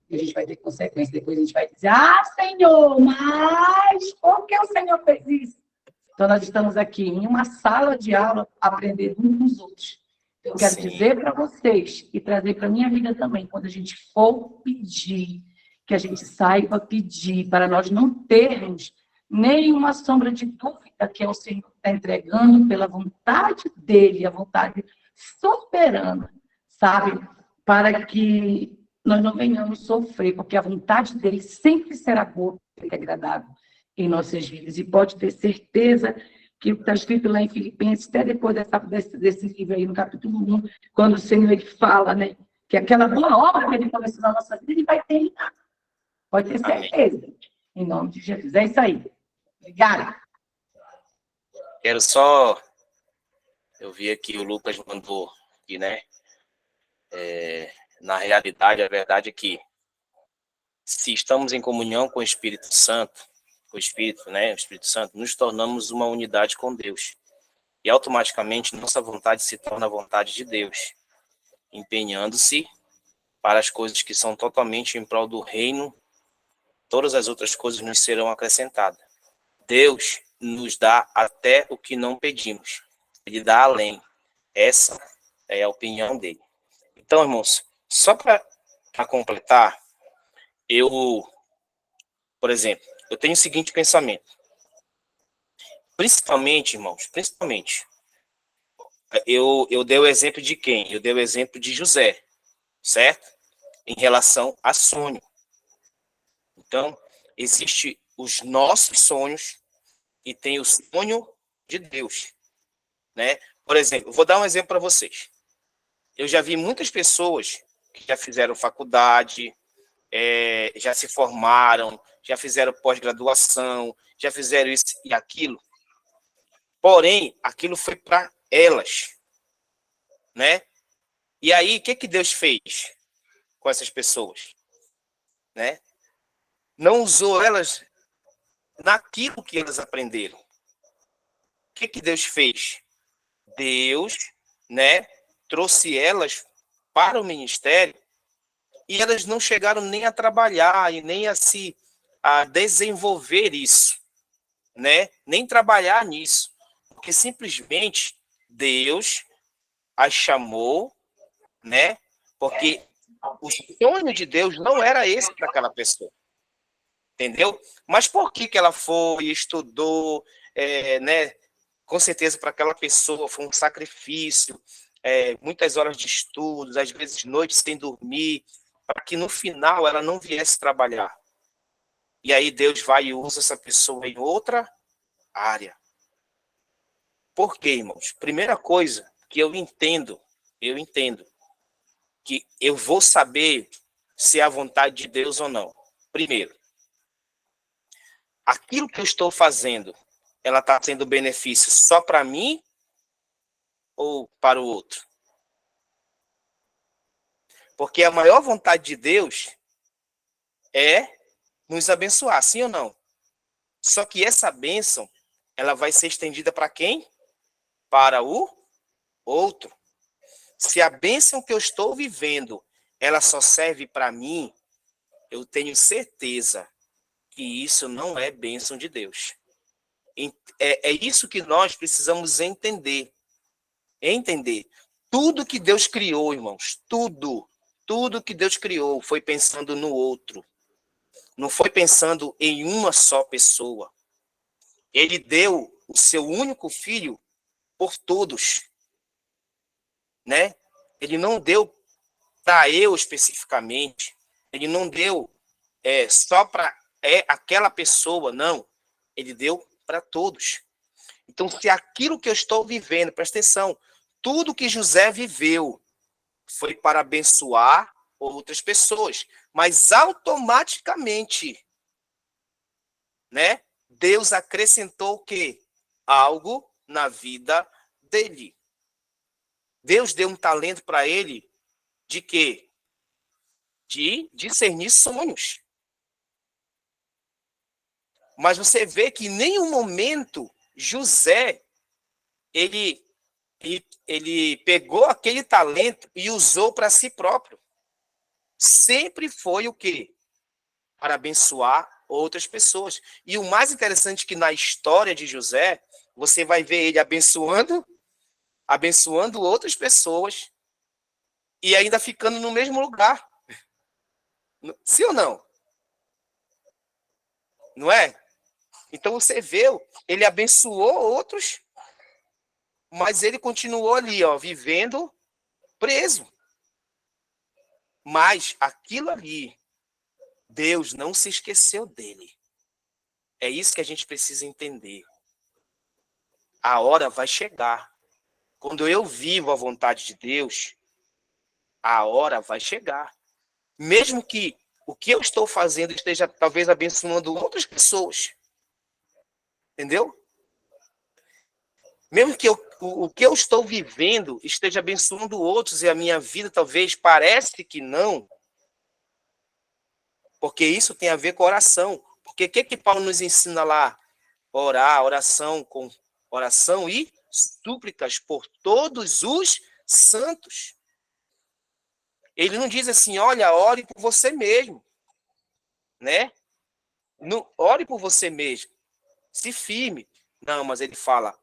E a gente vai ter consequência. Depois a gente vai dizer, Senhor, mas por que o Senhor fez isso? Então, nós estamos aqui em uma sala de aula, aprendendo uns com os outros. Eu quero dizer para vocês, e trazer para a minha vida também, quando a gente for pedir, que a gente saiba pedir, para nós não termos nenhuma sombra de dúvida que é o Senhor que está entregando pela vontade dele, a vontade soberana, sabe? Para que nós não venhamos sofrer, porque a vontade dele sempre será boa e agradável em nossas vidas. E pode ter certeza que está escrito lá em Filipenses, até depois desse livro aí, no capítulo 1, quando o Senhor ele fala, né, que aquela boa obra que ele começou na nossa vida, ele vai terminar. Pode ter certeza. Amém. Em nome de Jesus. É isso aí. Obrigada. Quero só... Eu vi aqui, o Lucas mandou aqui, né? Na realidade, a verdade é que se estamos em comunhão com o Espírito Santo, com o Espírito, né? O Espírito Santo, nos tornamos uma unidade com Deus. E automaticamente nossa vontade se torna a vontade de Deus, empenhando-se para as coisas que são totalmente em prol do reino. Todas as outras coisas nos serão acrescentadas. Deus nos dá até o que não pedimos. Ele dá além. Essa é a opinião dele. Então, irmãos, só para completar, por exemplo, eu tenho o seguinte pensamento. Principalmente, irmãos, eu dei o exemplo de quem? Eu dei o exemplo de José, certo? Em relação a sonho. Então, existe os nossos sonhos e tem o sonho de Deus, né? Por exemplo, vou dar um exemplo para vocês. Eu já vi muitas pessoas que já fizeram faculdade, já se formaram, já fizeram pós-graduação, já fizeram isso e aquilo. Porém, aquilo foi para elas, né? E aí, o que Deus fez com essas pessoas, né? Não usou elas naquilo que elas aprenderam. O que Deus fez? Deus, né, trouxe elas para o ministério e elas não chegaram nem a trabalhar e nem a desenvolver isso, né? Nem trabalhar nisso, porque simplesmente Deus as chamou, né? Porque o sonho de Deus não era esse para aquela pessoa, entendeu? Mas por que ela foi, estudou, né? Com certeza para aquela pessoa foi um sacrifício, muitas horas de estudos, às vezes noites sem dormir, para que no final ela não viesse trabalhar. E aí Deus vai e usa essa pessoa em outra área. Por quê, irmãos? Primeira coisa que eu entendo que eu vou saber se é a vontade de Deus ou não. Primeiro, aquilo que eu estou fazendo, ela está tendo benefício só para mim ou para o outro? Porque a maior vontade de Deus é nos abençoar, sim ou não? Só que essa bênção, ela vai ser estendida para quem? Para o outro. Se a bênção que eu estou vivendo, ela só serve para mim, eu tenho certeza que isso não é bênção de Deus. É isso que nós precisamos entender. Tudo que Deus criou, irmãos, tudo que Deus criou foi pensando no outro. Não foi pensando em uma só pessoa. Ele deu o seu único filho por todos, né? Ele não deu para eu especificamente. Ele não deu só para aquela pessoa, não. Ele deu para todos. Então, se aquilo que eu estou vivendo, presta atenção, tudo que José viveu foi para abençoar outras pessoas, mas automaticamente, né? Deus acrescentou o quê? Algo na vida dele. Deus deu um talento para ele de quê? De discernir sonhos. Mas você vê que em nenhum momento José ele pegou aquele talento e usou para si próprio. Sempre foi o quê? Para abençoar outras pessoas. E o mais interessante é que na história de José, você vai ver ele abençoando outras pessoas e ainda ficando no mesmo lugar. Sim ou não? Não é? Então você vê, ele abençoou outros, mas ele continuou ali, ó, vivendo preso. Mas aquilo ali, Deus não se esqueceu dele. É isso que a gente precisa entender. A hora vai chegar. Quando eu vivo a vontade de Deus, a hora vai chegar. Mesmo que o que eu estou fazendo esteja talvez abençoando outras pessoas. Entendeu? Mesmo que o que eu estou vivendo esteja abençoando outros e a minha vida talvez parece que não, porque isso tem a ver com oração. Porque o que Paulo nos ensina lá? Orar, oração e súplicas por todos os santos. Ele não diz assim, olha, ore por você mesmo, né? Não, ore por você mesmo, se firme. Não, mas ele fala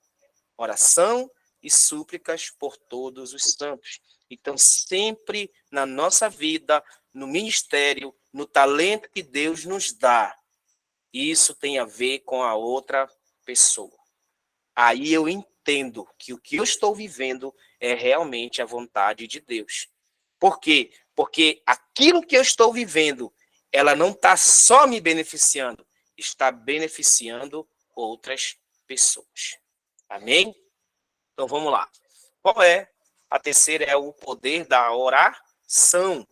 oração e súplicas por todos os santos. Então, sempre na nossa vida, no ministério, no talento que Deus nos dá, isso tem a ver com a outra pessoa. Aí eu entendo que o que eu estou vivendo é realmente a vontade de Deus. Por quê? Porque aquilo que eu estou vivendo, ela não está só me beneficiando, está beneficiando outras pessoas. Amém? Então vamos lá. Qual é? A terceira é o poder da oração,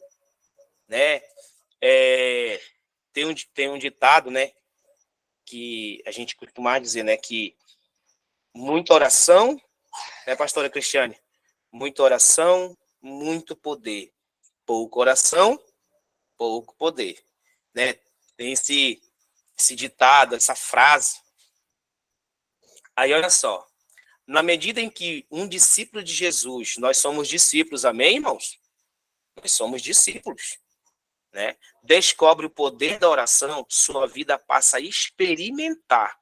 né? Tem um ditado, né, que a gente costuma dizer, né, que muita oração, né, pastora Cristiane? Muita oração, muito poder. Pouca oração, pouco poder, né? Tem esse ditado, essa frase. Aí, olha só. Na medida em que um discípulo de Jesus, nós somos discípulos, amém, irmãos? Nós somos discípulos, né? Descobre o poder da oração, sua vida passa a experimentar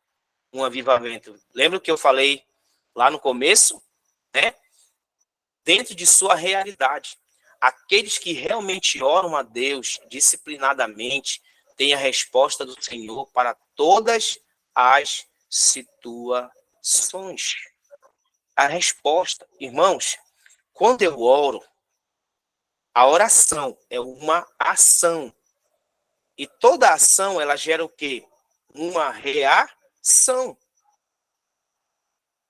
um avivamento. Lembra o que eu falei lá no começo, né? Dentro de sua realidade. Aqueles que realmente oram a Deus disciplinadamente têm a resposta do Senhor para todas as situações. A resposta, irmãos, quando eu oro, a oração é uma ação. E toda ação, ela gera o quê? Uma reação.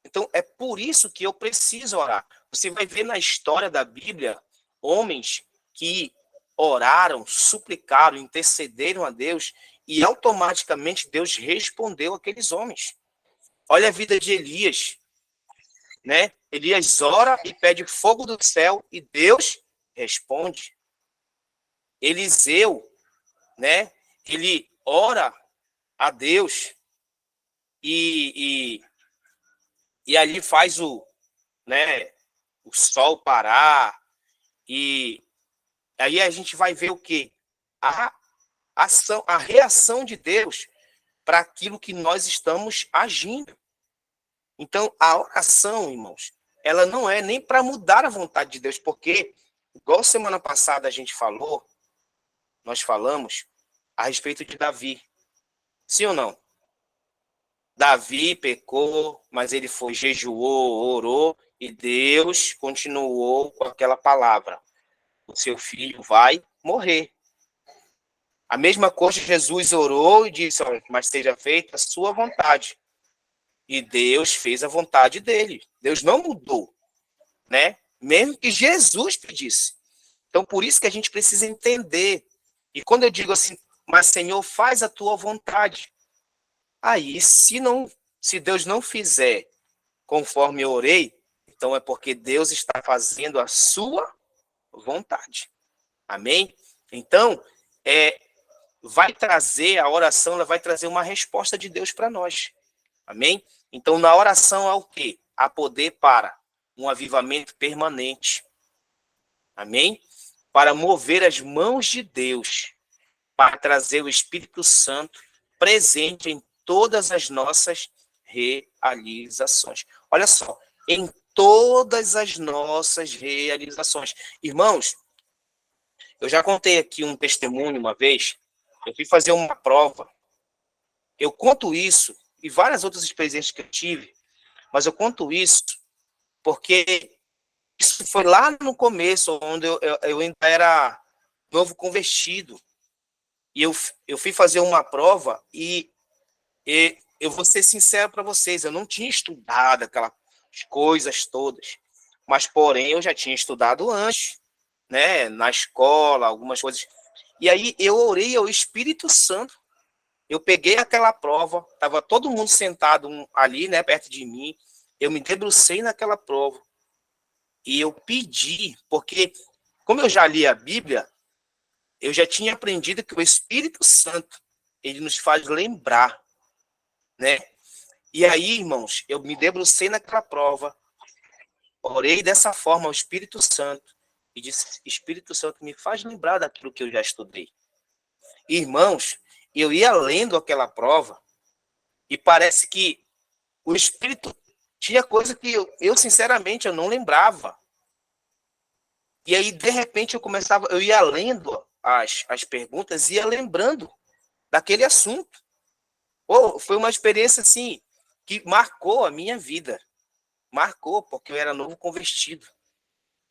Então, é por isso que eu preciso orar. Você vai ver na história da Bíblia homens que oraram, suplicaram, intercederam a Deus e automaticamente Deus respondeu aqueles homens. Olha a vida de Elias, né? Elias ora e pede fogo do céu e Deus responde. Eliseu, né? Ele ora a Deus e ali faz o sol parar, e aí a gente vai ver o quê? A reação de Deus para aquilo que nós estamos agindo. Então, a oração, irmãos, ela não é nem para mudar a vontade de Deus, porque, igual semana passada a gente falou, nós falamos a respeito de Davi. Sim ou não? Davi pecou, mas ele foi, jejuou, orou, e Deus continuou com aquela palavra. O seu filho vai morrer. A mesma coisa, Jesus orou e disse, olha, mas seja feita a sua vontade. E Deus fez a vontade dele. Deus não mudou, né? Mesmo que Jesus pedisse. Então, por isso que a gente precisa entender. E quando eu digo assim, mas Senhor, faz a tua vontade. Aí, se Deus não fizer conforme eu orei, então é porque Deus está fazendo a sua vontade. Amém? Então, vai trazer, a oração, ela vai trazer uma resposta de Deus para nós. Amém? Então, na oração há o quê? Há poder para um avivamento permanente. Amém? Para mover as mãos de Deus, para trazer o Espírito Santo presente em todas as nossas realizações. Olha só, em todas as nossas realizações. Irmãos, eu já contei aqui um testemunho uma vez, eu fui fazer uma prova, eu conto isso, e várias outras experiências que eu tive, mas eu conto isso porque isso foi lá no começo, onde eu ainda era novo convertido, e eu fui fazer uma prova, e eu vou ser sincero para vocês, eu não tinha estudado aquelas coisas todas, mas porém eu já tinha estudado antes, né, na escola, algumas coisas. E aí eu orei ao Espírito Santo, eu peguei aquela prova, estava todo mundo sentado ali, né, perto de mim, eu me debrucei naquela prova, e eu pedi, porque como eu já li a Bíblia, eu já tinha aprendido que o Espírito Santo, ele nos faz lembrar, né? E aí, irmãos, eu me debrucei naquela prova, orei dessa forma ao Espírito Santo, e disse, Espírito Santo, me faz lembrar daquilo que eu já estudei. Irmãos, eu ia lendo aquela prova, e parece que o Espírito Tinha coisa que eu sinceramente, eu não lembrava. E aí, de repente, eu ia lendo as perguntas e ia lembrando daquele assunto. Pô, foi uma experiência, assim, que marcou a minha vida. Marcou, porque eu era novo convertido.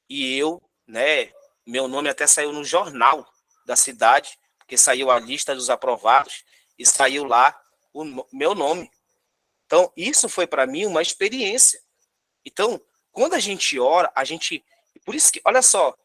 E eu, né, meu nome até saiu no jornal da cidade, porque saiu a lista dos aprovados e saiu lá o meu nome. Então, isso foi para mim uma experiência. Então, quando a gente ora, por isso que, olha só,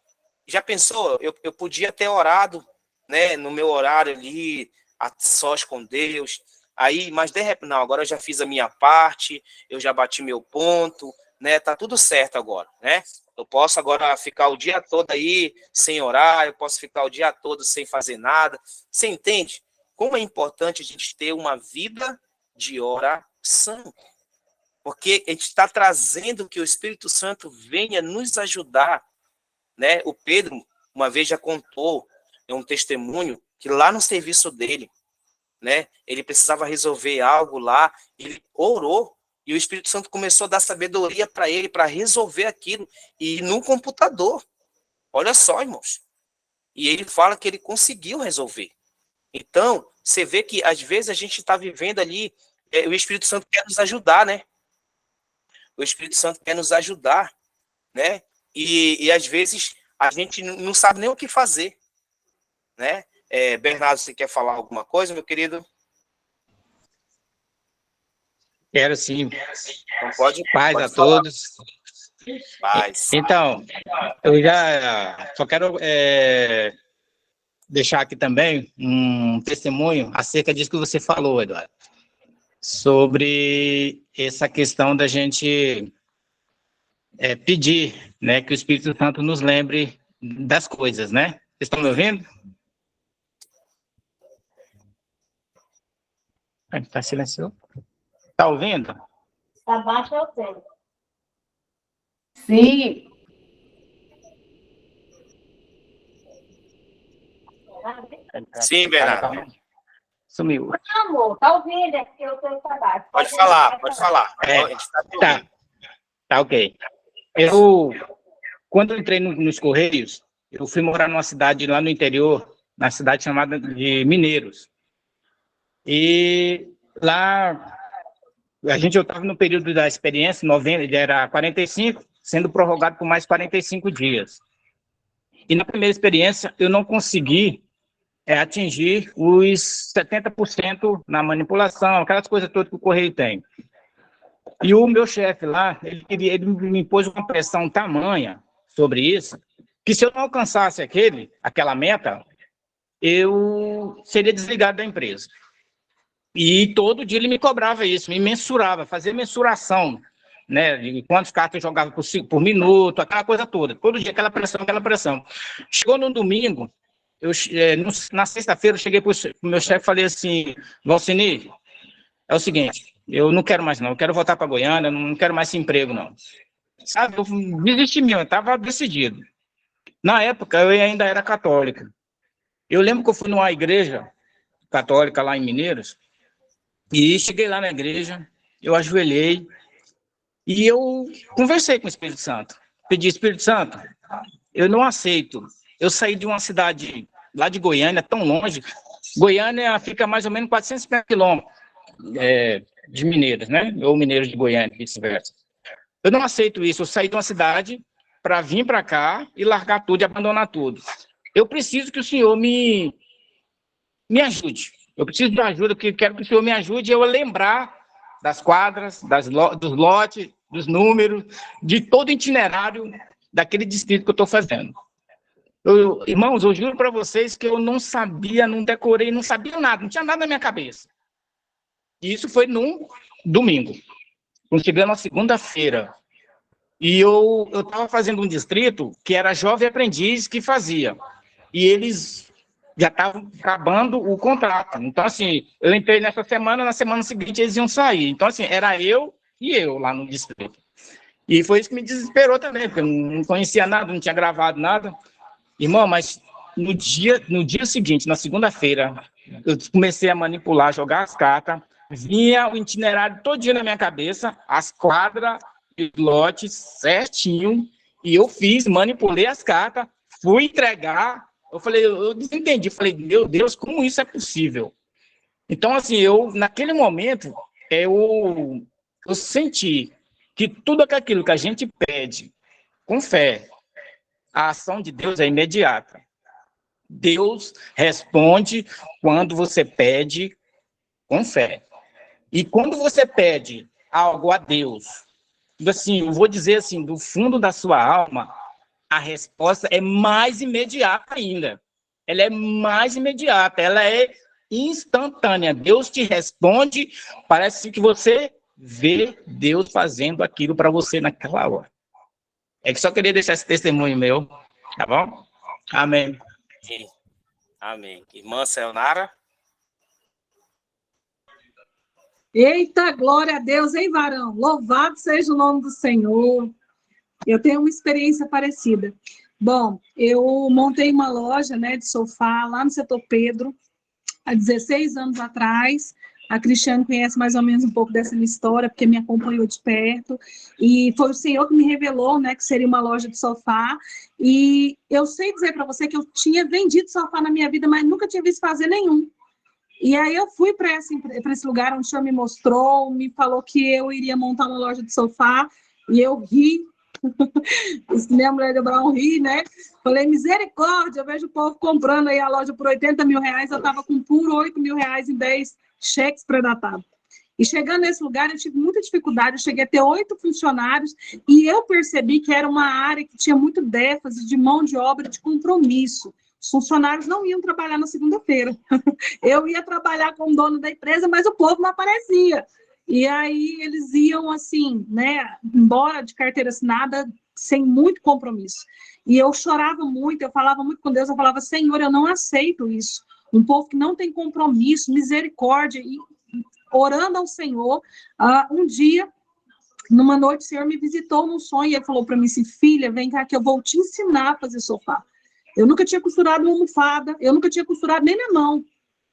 já pensou, eu podia ter orado, né, no meu horário ali, a sós com Deus, aí, mas de repente, não, agora eu já fiz a minha parte, eu já bati meu ponto, né, tá tudo certo agora, né? Eu posso agora ficar o dia todo aí sem orar, eu posso ficar o dia todo sem fazer nada. Você entende como é importante a gente ter uma vida de oração? Porque a gente está trazendo que o Espírito Santo venha nos ajudar, né? O Pedro, uma vez já contou, um testemunho, que lá no serviço dele, né? Ele precisava resolver algo lá, ele orou, e o Espírito Santo começou a dar sabedoria para ele, para resolver aquilo, e no computador. Olha só, irmãos. E ele fala que ele conseguiu resolver. Então, você vê que às vezes a gente está vivendo ali, o Espírito Santo quer nos ajudar, né? O Espírito Santo quer nos ajudar, né? E às vezes a gente não sabe nem o que fazer, né? Bernardo, você quer falar alguma coisa, meu querido? Quero sim. Então pode Paz a falar. todos. Paz. Então, eu já só quero deixar aqui também um testemunho acerca disso que você falou, Eduardo, sobre essa questão da gente pedir, né, que o Espírito Santo nos lembre das coisas, né? Vocês estão me ouvindo? Está silencioso? Está ouvindo? Tá baixo é o seu. Sim, Sim, Bernardo. Sumiu. Não, amor, tá ouvindo? É porque eu tô para baixo. Pode falar, pode falar. A gente tá te ouvindo. Tá, ok. Quando eu entrei nos Correios, eu fui morar numa cidade lá no interior, na cidade chamada de Mineiros. E lá, eu estava no período da experiência, 90, era 45, sendo prorrogado por mais 45 dias. E na primeira experiência, eu não consegui atingir os 70% na manipulação, aquelas coisas todas que o Correio tem. E o meu chefe lá, ele me impôs uma pressão tamanha sobre isso, que se eu não alcançasse aquela meta, eu seria desligado da empresa. E todo dia ele me cobrava isso, me mensurava, fazia mensuração, né, de quantos cartas eu jogava por minuto, aquela coisa toda. Todo dia aquela pressão, aquela pressão. Chegou no domingo, na sexta-feira eu cheguei para o meu chefe e falei assim: Valcini, é o seguinte, eu não quero mais não, eu quero voltar para Goiânia, não quero mais esse emprego não. Sabe, eu desisti mesmo, eu estava decidido. Na época eu ainda era católica. Eu lembro que eu fui numa igreja católica lá em Mineiros, e cheguei lá na igreja, eu ajoelhei, e eu conversei com o Espírito Santo. Pedi: Espírito Santo, eu não aceito. Eu saí de uma cidade lá de Goiânia, tão longe. Goiânia fica a mais ou menos 450 quilômetros de Mineiros, né? Ou Mineiros de Goiânia, vice-versa. Eu não aceito isso. Eu saí de uma cidade para vir para cá e largar tudo e abandonar tudo. Eu preciso que o senhor me ajude. Eu preciso de ajuda, porque quero que o senhor me ajude a lembrar das quadras, dos lotes, dos números, de todo o itinerário daquele distrito que eu estou fazendo. Irmãos, eu juro para vocês que eu não sabia, não decorei, não sabia nada, não tinha nada na minha cabeça. E isso foi num domingo. Chegando na segunda-feira. E eu estava fazendo um distrito que era jovem aprendiz que fazia. E eles já estavam acabando o contrato. Então, assim, eu entrei nessa semana, na semana seguinte eles iam sair. Então, assim, era eu e eu lá no distrito. E foi isso que me desesperou também, porque eu não conhecia nada, não tinha gravado nada. Irmão, mas no dia seguinte, na segunda-feira, eu comecei a manipular, jogar as cartas, Vinha o itinerário todo dia na minha cabeça, as quadras e lotes certinho, e eu manipulei as cartas, fui entregar. Eu falei, eu desentendi, falei, meu Deus, como isso é possível? Então, assim, naquele momento, eu senti que tudo aquilo que a gente pede com fé, a ação de Deus é imediata. Deus responde quando você pede com fé. E quando você pede algo a Deus, assim, eu vou dizer assim, do fundo da sua alma, a resposta é mais imediata ainda. Ela é mais imediata, ela é instantânea. Deus te responde, parece que você vê Deus fazendo aquilo para você naquela hora. É que só queria deixar esse testemunho meu, tá bom? Amém. Sim. Amém. Irmã Sayonara? Eita, glória a Deus, hein, varão? Louvado seja o nome do Senhor. Eu tenho uma experiência parecida. Bom, eu montei uma loja, né, de sofá lá no setor Pedro, há 16 anos atrás. A Cristiane conhece mais ou menos um pouco dessa minha história, porque me acompanhou de perto. E foi o Senhor que me revelou, né, que seria uma loja de sofá. E eu sei dizer para você que eu tinha vendido sofá na minha vida, mas nunca tinha visto fazer nenhum. E aí eu fui para esse lugar onde o Senhor me mostrou, me falou que eu iria montar uma loja de sofá, e eu ri. Minha mulher de Abraão ri, né? Falei, misericórdia, eu vejo o povo comprando aí a loja por 80 mil reais, eu estava com puro 8 mil reais em 10 cheques pré-datados. E chegando nesse lugar, eu tive muita dificuldade, eu cheguei a ter 8 funcionários, e eu percebi que era uma área que tinha muito déficit de mão de obra, de compromisso. Os funcionários não iam trabalhar na segunda-feira. Eu ia trabalhar como dono da empresa, mas o povo não aparecia. E aí eles iam assim, né, embora de carteira assinada, sem muito compromisso. E eu chorava muito, eu falava muito com Deus, eu falava, Senhor, eu não aceito isso. Um povo que não tem compromisso, misericórdia, e orando ao Senhor, um dia, numa noite, o Senhor me visitou num sonho, e ele falou para mim assim, filha, vem cá que eu vou te ensinar a fazer sofá. Eu nunca tinha costurado uma almofada, eu nunca tinha costurado nem na mão.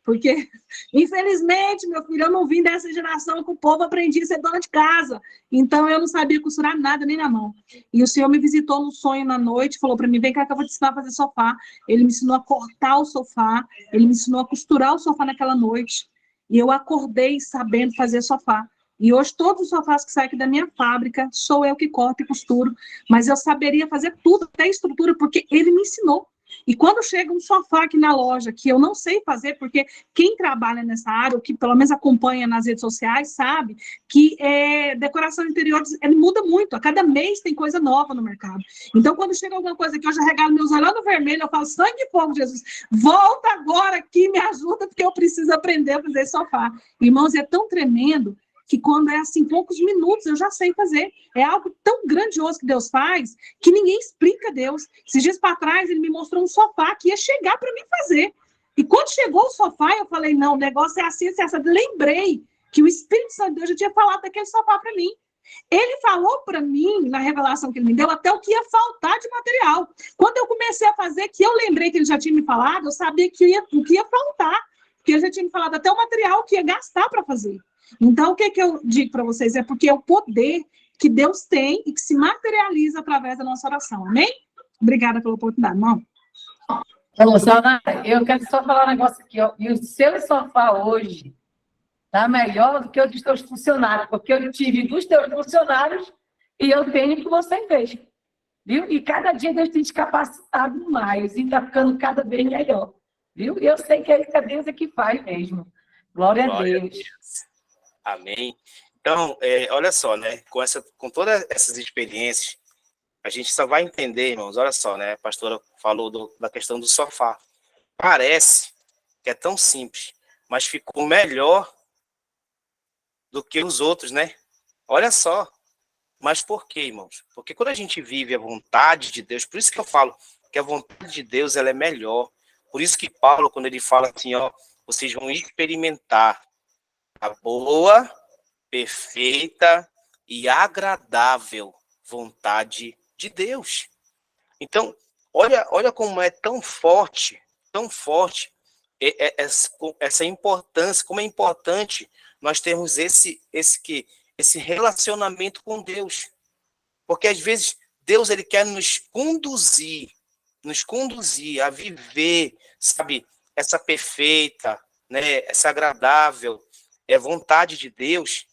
Porque, infelizmente, meu filho, eu não vim dessa geração que o povo aprendia a ser dona de casa. Então, eu não sabia costurar nada, nem na mão. E o Senhor me visitou num sonho na noite, falou para mim, vem cá que eu vou te ensinar a fazer sofá. Ele me ensinou a cortar o sofá, ele me ensinou a costurar o sofá naquela noite. E eu acordei sabendo fazer sofá. E hoje, todos os sofás que saem aqui da minha fábrica, sou eu que corto e costuro. Mas eu saberia fazer tudo, até a estrutura, porque ele me ensinou. E quando chega um sofá aqui na loja, que eu não sei fazer, porque quem trabalha nessa área, ou que pelo menos acompanha nas redes sociais, sabe que decoração interior, ele muda muito, a cada mês tem coisa nova no mercado. Então, quando chega alguma coisa que eu já regalo meus olhos no vermelho, eu falo, sangue e fogo, Jesus, volta agora aqui, me ajuda, porque eu preciso aprender a fazer sofá. Irmãos, é tão tremendo, que quando é assim, poucos minutos, eu já sei fazer. É algo tão grandioso que Deus faz, que ninguém explica a Deus. Esses dias para trás, ele me mostrou um sofá que ia chegar para mim fazer. E quando chegou o sofá, eu falei, não, o negócio é assim, assim. Lembrei que o Espírito Santo de Deus já tinha falado daquele sofá para mim. Ele falou para mim, na revelação que ele me deu, até o que ia faltar de material. Quando eu comecei a fazer, que eu lembrei que ele já tinha me falado, eu sabia o que ia faltar. Porque ele já tinha me falado até o material que ia gastar para fazer. Então, o que eu digo para vocês? É porque é o poder que Deus tem e que se materializa através da nossa oração. Amém? Obrigada pela oportunidade, irmão. Ô, Sayonara, eu quero só falar um negócio aqui, ó. E o seu sofá hoje está melhor do que o dos teus funcionários, porque eu tive dos teus funcionários e eu tenho o que você fez. Viu? E cada dia Deus tem te capacitado mais e está ficando cada vez melhor. Viu? E eu sei que é Deus que faz mesmo. Glória a Deus. Amém. Então, olha só, né? Com todas essas experiências, a gente só vai entender, irmãos, olha só, né? A pastora falou da questão do sofá. Parece que é tão simples, mas ficou melhor do que os outros, né? Olha só. Mas por quê, irmãos? Porque quando a gente vive a vontade de Deus, por isso que eu falo que a vontade de Deus ela é melhor. Por isso que Paulo, quando ele fala assim, ó, vocês vão experimentar a boa, perfeita e agradável vontade de Deus. Então, olha como é tão forte essa importância, como é importante nós temos esse relacionamento com Deus. Porque às vezes Deus ele quer nos conduzir a viver, sabe, essa perfeita, né, essa agradável vontade de Deus.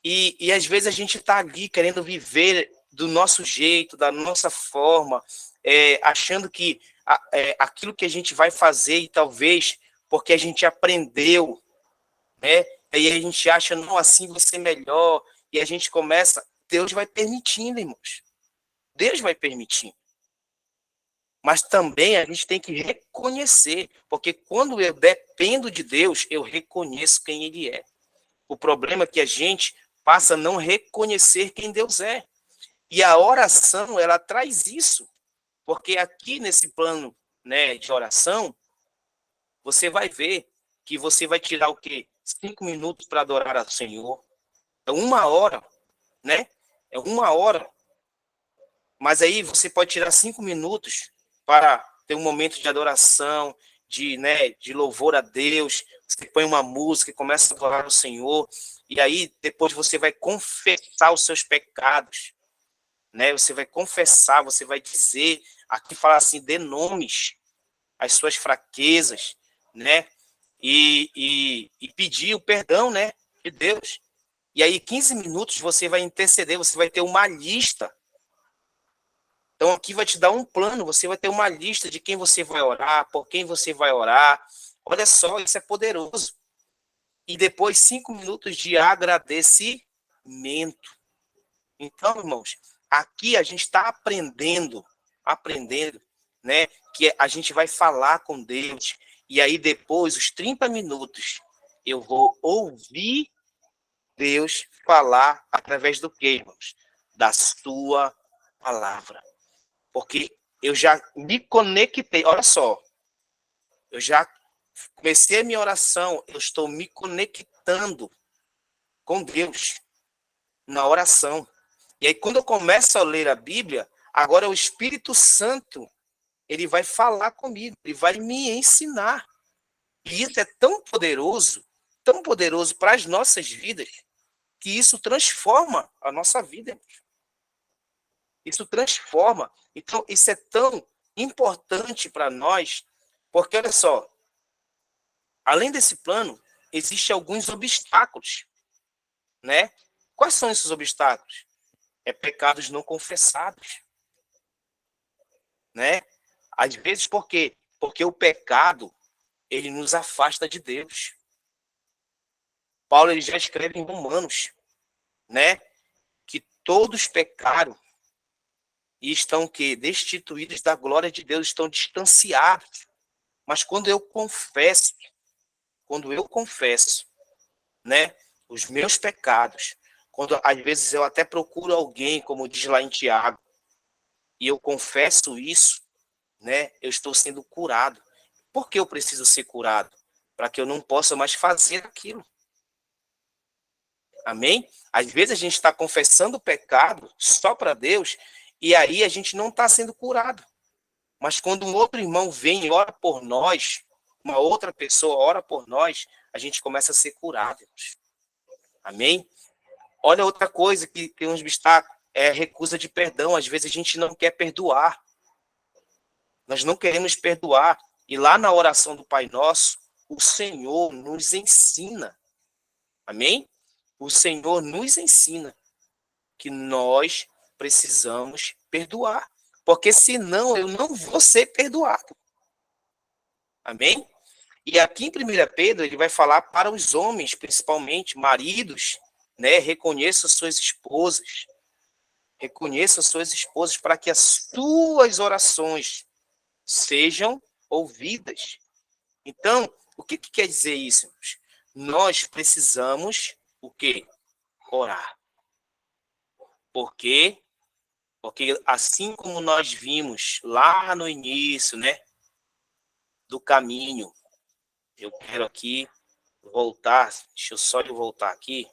E às vezes a gente está ali querendo viver do nosso jeito, da nossa forma, achando que aquilo que a gente vai fazer, e talvez porque a gente aprendeu, né? Aí a gente acha, não, assim vai ser melhor, e a gente começa, Deus vai permitindo, irmãos. Deus vai permitindo. Mas também a gente tem que reconhecer, porque quando eu dependo de Deus, eu reconheço quem Ele é. O problema é que a gente passa a não reconhecer quem Deus é. E a oração, ela traz isso. Porque aqui nesse plano, né, de oração, você vai ver que você vai tirar o quê? 5 minutos para adorar ao Senhor. É 1 hora, né? É 1 hora. Mas aí você pode tirar 5 minutos para ter um momento de adoração, de louvor a Deus. Você põe uma música e começa a adorar o Senhor. E aí depois você vai confessar os seus pecados, né? Você vai confessar, você vai dizer, aqui fala assim, dê nomes às suas fraquezas, né? E pedir o perdão, né, de Deus. E aí 15 minutos você vai interceder, você vai ter uma lista. Então aqui vai te dar um plano, você vai ter uma lista de quem você vai orar, por quem você vai orar. Olha só, isso é poderoso. E depois 5 minutos de agradecimento. Então, irmãos, aqui a gente está aprendendo, né, que a gente vai falar com Deus, e aí depois, os 30 minutos, eu vou ouvir Deus falar através do quê, irmãos? Da sua palavra. Porque eu já me conectei, olha só, eu já comecei a minha oração, eu estou me conectando com Deus na oração. E aí, quando eu começo a ler a Bíblia, agora o Espírito Santo, ele vai falar comigo, ele vai me ensinar. E isso é tão poderoso para as nossas vidas, que isso transforma a nossa vida. Isso transforma. Então, isso é tão importante para nós, porque, olha só, além desse plano, existem alguns obstáculos, né? Quais são esses obstáculos? Pecados não confessados, né? Às vezes, por quê? Porque o pecado, ele nos afasta de Deus. Paulo, ele já escreve em Romanos, né? Que todos pecaram e estão que destituídos da glória de Deus, estão distanciados. Mas quando eu confesso, né, os meus pecados, quando às vezes eu até procuro alguém, como diz lá em Tiago, e eu confesso isso, né, eu estou sendo curado. Por que eu preciso ser curado? Para que eu não possa mais fazer aquilo. Amém? Às vezes a gente está confessando o pecado só para Deus, e aí a gente não está sendo curado. Mas quando um outro irmão vem e ora por nós, uma outra pessoa ora por nós, a gente começa a ser curado. Amém? Olha outra coisa que tem um obstáculo, é a recusa de perdão. Às vezes a gente não quer perdoar. Nós não queremos perdoar. E lá na oração do Pai Nosso, o Senhor nos ensina. Amém? O Senhor nos ensina que nós precisamos perdoar. Porque senão eu não vou ser perdoado. Amém? E aqui em 1 Pedro, ele vai falar para os homens, principalmente, maridos, né? Reconheçam suas esposas. Reconheçam suas esposas para que as suas orações sejam ouvidas. Então, o que quer dizer isso? Nós precisamos o quê? Orar. Por quê? Porque assim como nós vimos lá no início, né, do caminho, eu quero aqui voltar, deixa eu só voltar aqui.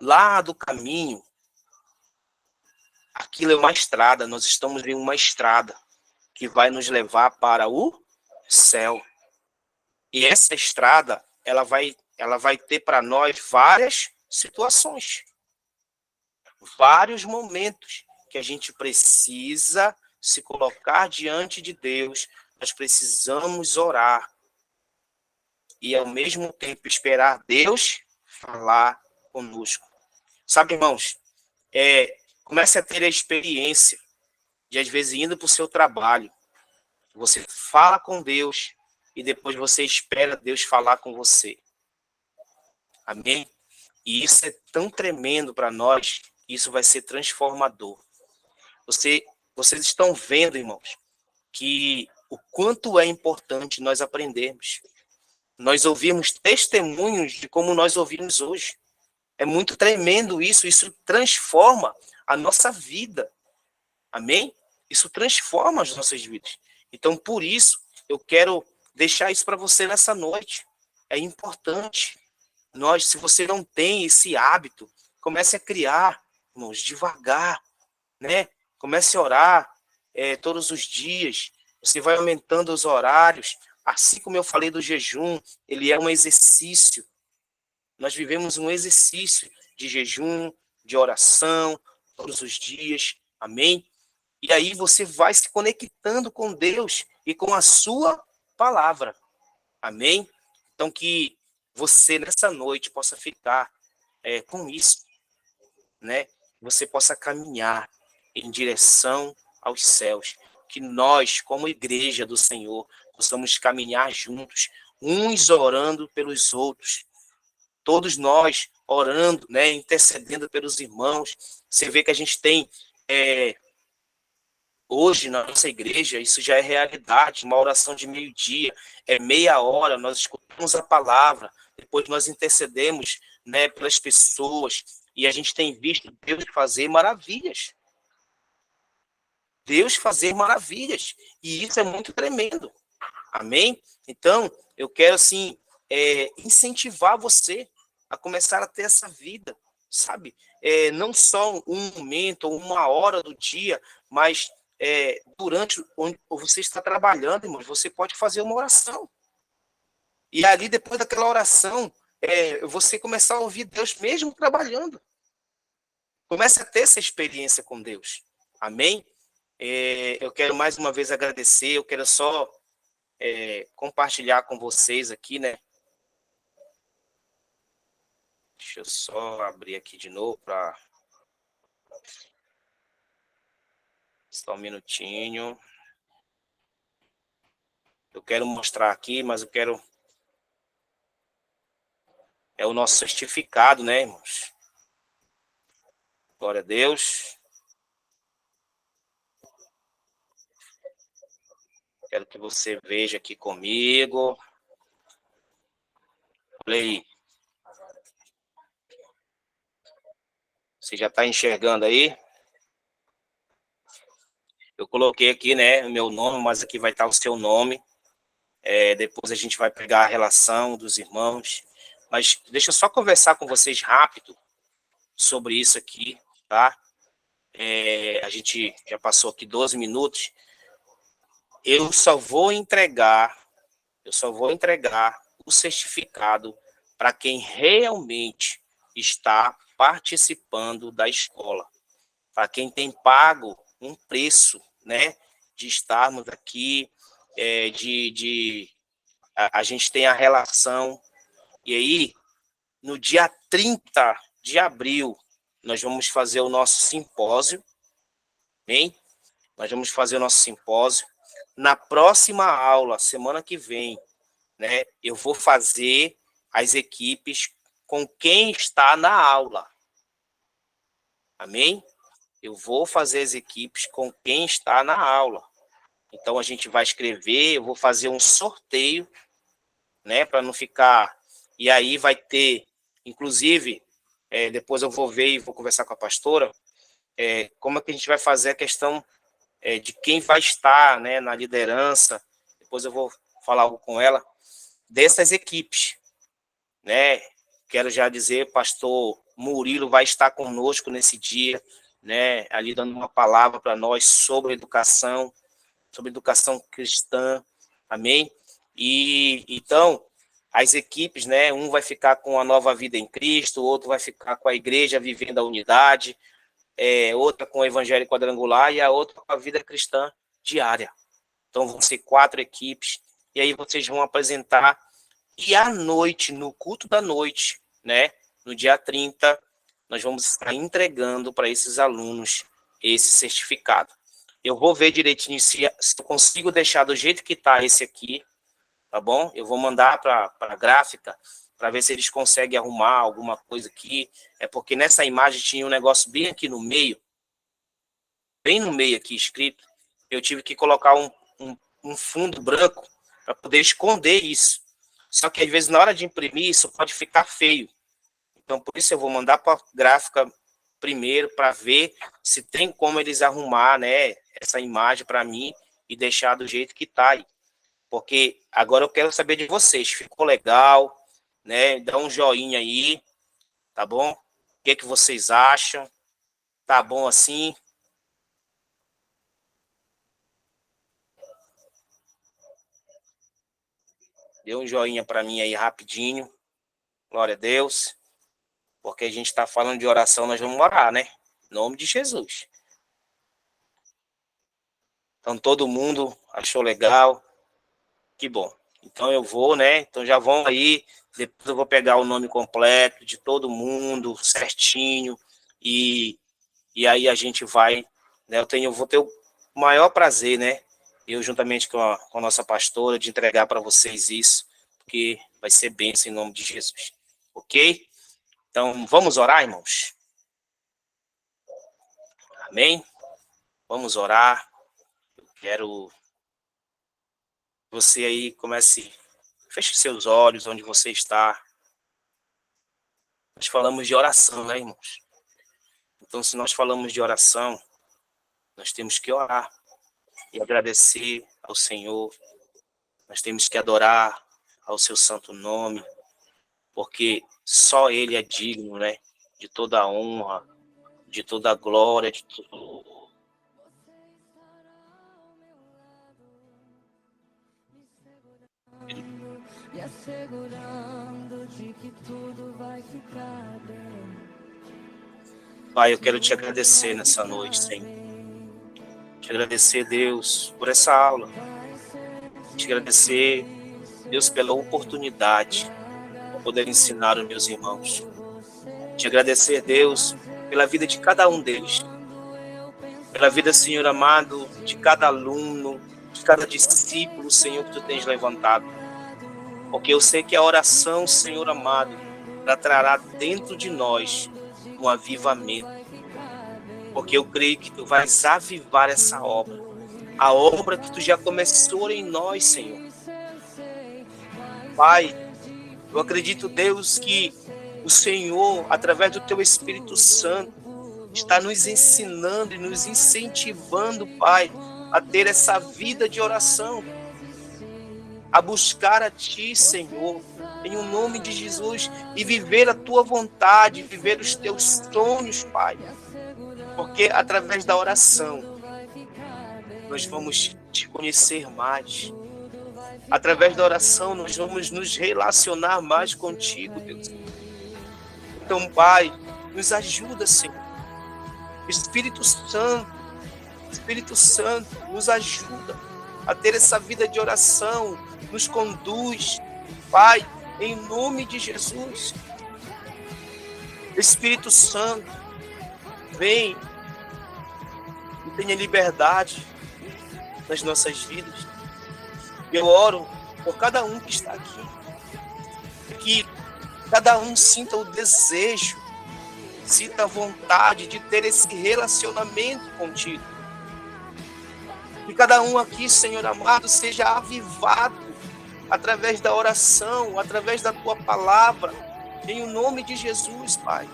Lá do caminho, aquilo é uma estrada, nós estamos em uma estrada que vai nos levar para o céu. E essa estrada, ela vai ter para nós várias situações, vários momentos que a gente precisa se colocar diante de Deus, nós precisamos orar e, ao mesmo tempo, esperar Deus falar conosco. Sabe, irmãos, comece a ter a experiência de, às vezes, indo para o seu trabalho, você fala com Deus e depois você espera Deus falar com você. Amém? E isso é tão tremendo para nós, isso vai ser transformador. Vocês estão vendo, irmãos, que o quanto é importante nós aprendermos. Nós ouvimos testemunhos de como nós ouvimos hoje. É muito tremendo isso transforma a nossa vida. Amém? Isso transforma as nossas vidas. Então, por isso, eu quero deixar isso para você nessa noite. É importante. Se você não tem esse hábito, comece a criar, irmãos, devagar, né? Comece a orar todos os dias. Você vai aumentando os horários. Assim como eu falei do jejum, ele é um exercício. Nós vivemos um exercício de jejum, de oração, todos os dias. Amém? E aí você vai se conectando com Deus e com a sua palavra. Amém? Então que você nessa noite possa ficar com isso, né? Você possa caminhar em direção aos céus. Que nós, como igreja do Senhor, possamos caminhar juntos, uns orando pelos outros. Todos nós orando, né? Intercedendo pelos irmãos. Você vê que a gente tem... Hoje, na nossa igreja, isso já é realidade, uma oração de meio-dia, meia hora, nós escutamos a palavra, depois nós intercedemos, né, pelas pessoas, e a gente tem visto Deus fazer maravilhas. Deus fazer maravilhas, e isso é muito tremendo. Amém? Então, eu quero, assim, incentivar você a começar a ter essa vida, sabe? Não só um momento ou uma hora do dia, mas... durante onde você está trabalhando, irmãos, você pode fazer uma oração. E ali, depois daquela oração, você começar a ouvir Deus mesmo trabalhando. Comece a ter essa experiência com Deus. Amém? Eu quero mais uma vez agradecer, eu quero só compartilhar com vocês aqui, né? Deixa eu só abrir aqui de novo para... Só um minutinho. Eu quero mostrar aqui, mas eu quero... É o nosso certificado, né, irmãos? Glória a Deus. Quero que você veja aqui comigo. Olha aí. Você já está enxergando aí? Eu coloquei aqui, né, o meu nome, mas aqui vai estar o seu nome. Depois a gente vai pegar a relação dos irmãos. Mas deixa eu só conversar com vocês rápido sobre isso aqui, tá? A gente já passou aqui 12 minutos. Eu só vou entregar o certificado para quem realmente está participando da escola. Para quem tem pago um preço, né, de estarmos aqui, a gente tem a relação. E aí, no dia 30 de abril, nós vamos fazer o nosso simpósio, bem? Nós vamos fazer o nosso simpósio. Na próxima aula, semana que vem, né, eu vou fazer as equipes com quem está na aula. Amém? Eu vou fazer as equipes com quem está na aula. Então, a gente vai escrever, eu vou fazer um sorteio, né, para não ficar... E aí vai ter, inclusive, depois eu vou ver e vou conversar com a pastora, como é que a gente vai fazer a questão de quem vai estar, né, na liderança. Depois eu vou falar algo com ela, dessas equipes, né? Quero já dizer, pastor Murilo vai estar conosco nesse dia, né, ali dando uma palavra para nós sobre educação cristã, amém? E então, as equipes, né? Um vai ficar com a Nova Vida em Cristo, o outro vai ficar com a Igreja Vivendo a Unidade, outra com o Evangelho Quadrangular e a outra com a Vida Cristã Diária. Então, vão ser 4 equipes, e aí vocês vão apresentar. E à noite, no culto da noite, né? No dia 30, nós vamos estar entregando para esses alunos esse certificado. Eu vou ver direitinho se eu consigo deixar do jeito que está esse aqui, tá bom? Eu vou mandar para a gráfica para ver se eles conseguem arrumar alguma coisa aqui. É porque nessa imagem tinha um negócio bem aqui no meio, bem no meio aqui escrito. Eu tive que colocar um fundo branco para poder esconder isso. Só que às vezes na hora de imprimir isso pode ficar feio. Então por isso eu vou mandar para a gráfica primeiro para ver se tem como eles arrumar, né, essa imagem para mim e deixar do jeito que está aí. Porque agora eu quero saber de vocês. Ficou legal, né? Dá um joinha aí, tá bom? O que vocês acham? Tá bom assim? Dê um joinha para mim aí rapidinho. Glória a Deus. Porque a gente está falando de oração, nós vamos orar, né? Em nome de Jesus. Então todo mundo achou legal. Que bom. Então eu vou, né? Então já vão aí. Depois eu vou pegar o nome completo de todo mundo, certinho. E aí a gente vai, né? Eu vou ter o maior prazer, né? Eu juntamente com a nossa pastora, de entregar para vocês isso, porque vai ser bênção em nome de Jesus. Ok? Então vamos orar, irmãos? Amém? Vamos orar. Eu quero que você aí comece, feche seus olhos onde você está. Nós falamos de oração, né, irmãos? Então, se nós falamos de oração, nós temos que orar e agradecer ao Senhor. Nós temos que adorar ao seu santo nome, porque só Ele é digno, né, de toda a honra, de toda a glória, de tudo. Me assegurando de que tudo vai ficar bem. Pai, eu quero te agradecer nessa noite, Senhor. Te agradecer, Deus, por essa aula. Te agradecer, Deus, pela oportunidade de poder ensinar os meus irmãos. Te agradecer, Deus, pela vida de cada um deles. Pela vida, Senhor amado, de cada aluno, de cada discípulo, Senhor, que Tu tens levantado. Porque eu sei que a oração, Senhor amado, ela trará dentro de nós um avivamento. Porque eu creio que Tu vais avivar essa obra. A obra que Tu já começou em nós, Senhor. Pai, eu acredito, Deus, que o Senhor, através do Teu Espírito Santo, está nos ensinando e nos incentivando, Pai, a ter essa vida de oração, a buscar a Ti, Senhor, em o nome de Jesus, e viver a Tua vontade, viver os Teus sonhos, Pai. Porque através da oração, nós vamos Te conhecer mais. Através da oração, nós vamos nos relacionar mais contigo, Deus. Então, Pai, nos ajuda, Senhor. Espírito Santo, nos ajuda a ter essa vida de oração, nos conduz, Pai, em nome de Jesus. Espírito Santo, vem e tenha liberdade nas nossas vidas. Eu oro por cada um que está aqui, que cada um sinta o desejo, sinta a vontade de ter esse relacionamento contigo. Que cada um aqui, Senhor amado, seja avivado através da oração, através da Tua palavra, em o nome de Jesus, Pai.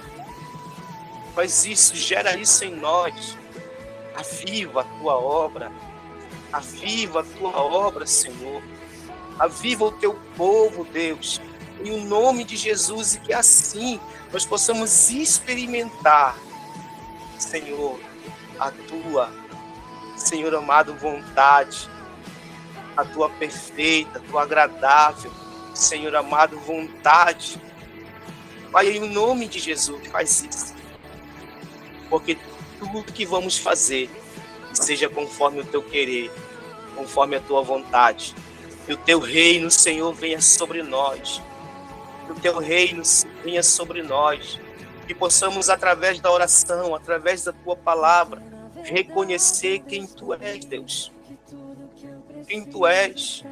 Faz isso, gera isso em nós. Aviva a Tua obra. Aviva a Tua obra, Senhor. Aviva o Teu povo, Deus, em o nome de Jesus, e que assim nós possamos experimentar, Senhor, a Tua, Senhor amado, vontade, a tua perfeita, a tua agradável, Senhor amado, vontade. Pai, em nome de Jesus, faz isso. Porque tudo que vamos fazer, seja conforme o teu querer, conforme a tua vontade. Que o teu reino, Senhor, venha sobre nós. Que o teu reino venha sobre nós. Que possamos, através da oração, através da tua palavra, reconhecer quem tu és, Deus. Quem tu és.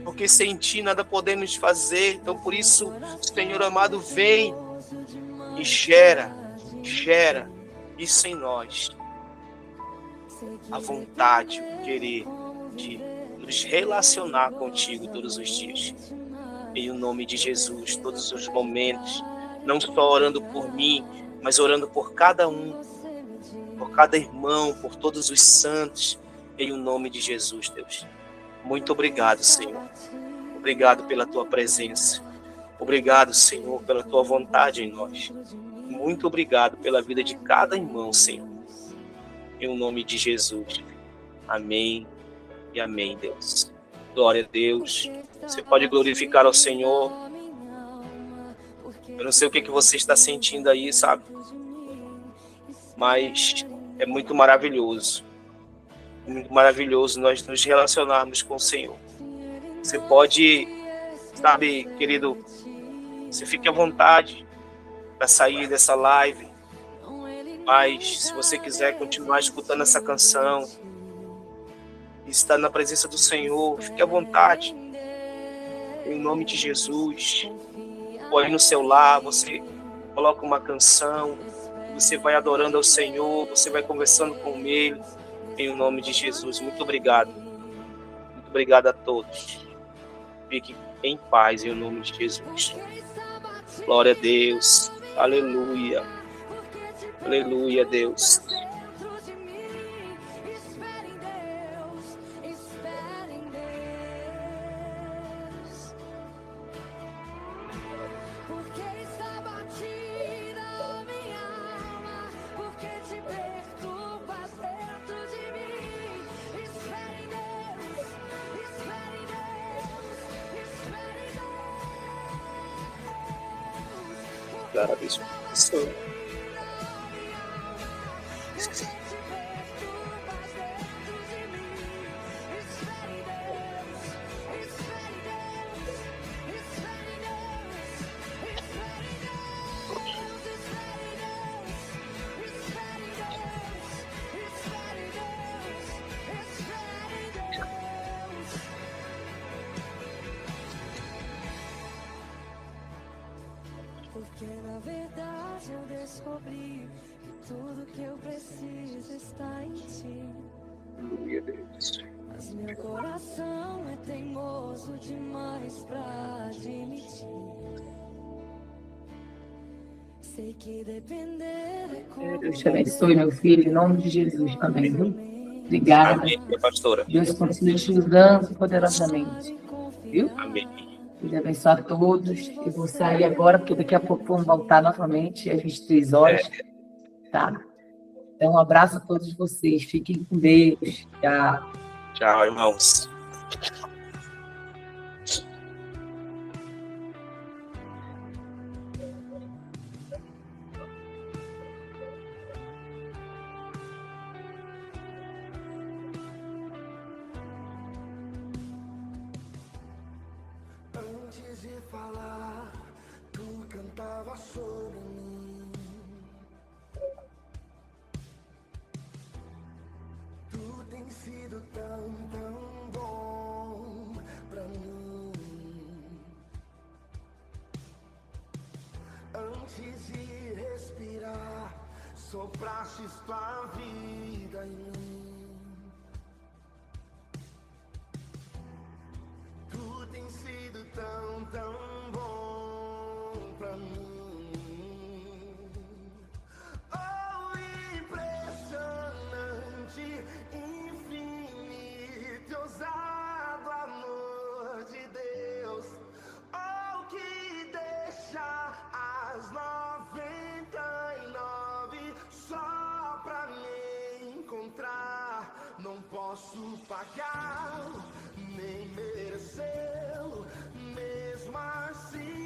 Porque sem ti nada podemos fazer. Então, por isso, Senhor amado, vem e gera isso em nós. A vontade, o querer de nos relacionar contigo todos os dias. Em nome de Jesus, todos os momentos, não só orando por mim, mas orando por cada um, por cada irmão, por todos os santos, em nome de Jesus, Deus. Muito obrigado, Senhor. Obrigado pela tua presença. Obrigado, Senhor, pela tua vontade em nós. Muito obrigado pela vida de cada irmão, Senhor. Em nome de Jesus. Amém e amém, Deus. Glória a Deus. Você pode glorificar ao Senhor. Eu não sei o que você está sentindo aí, sabe? Mas é muito maravilhoso. Muito maravilhoso nós nos relacionarmos com o Senhor. Você pode, sabe, querido, você fique à vontade para sair dessa live. Mas se você quiser continuar escutando essa canção, estar na presença do Senhor, fique à vontade. Em nome de Jesus. Ou aí no seu lar, você coloca uma canção, você vai adorando ao Senhor, você vai conversando com Ele. Em nome de Jesus. Muito obrigado. Muito obrigado a todos. Fique em paz em nome de Jesus. Glória a Deus. Aleluia. Aleluia, Deus. Glória a Deus. Porque na verdade eu descobri que tudo que eu preciso está em ti. Aleluia, Deus. Mas meu coração é teimoso demais pra admitir. Sei que depender é como Deus te abençoe, meu filho, em nome de Jesus também, viu? Obrigada. Amém, pastora. Deus continue te usando poderosamente, viu? Amém. Deus abençoe a todos. Eu vou sair agora, porque daqui a pouco vamos voltar novamente às 23 horas. Tá? Então, um abraço a todos vocês. Fiquem com Deus. Tchau. Tchau, irmãos. Antes de falar, tu cantava sobre mim. Tu tem sido tão, tão bom pra mim. Antes de respirar, sopraste tua vida em mim. Tu tem sido tão, tão bom pra mim. Oh, impressionante, infinito, ousado amor de Deus. Oh, que deixa as 99 só pra me encontrar. Não pode posso pagá-lo, nem merecê-lo, mesmo assim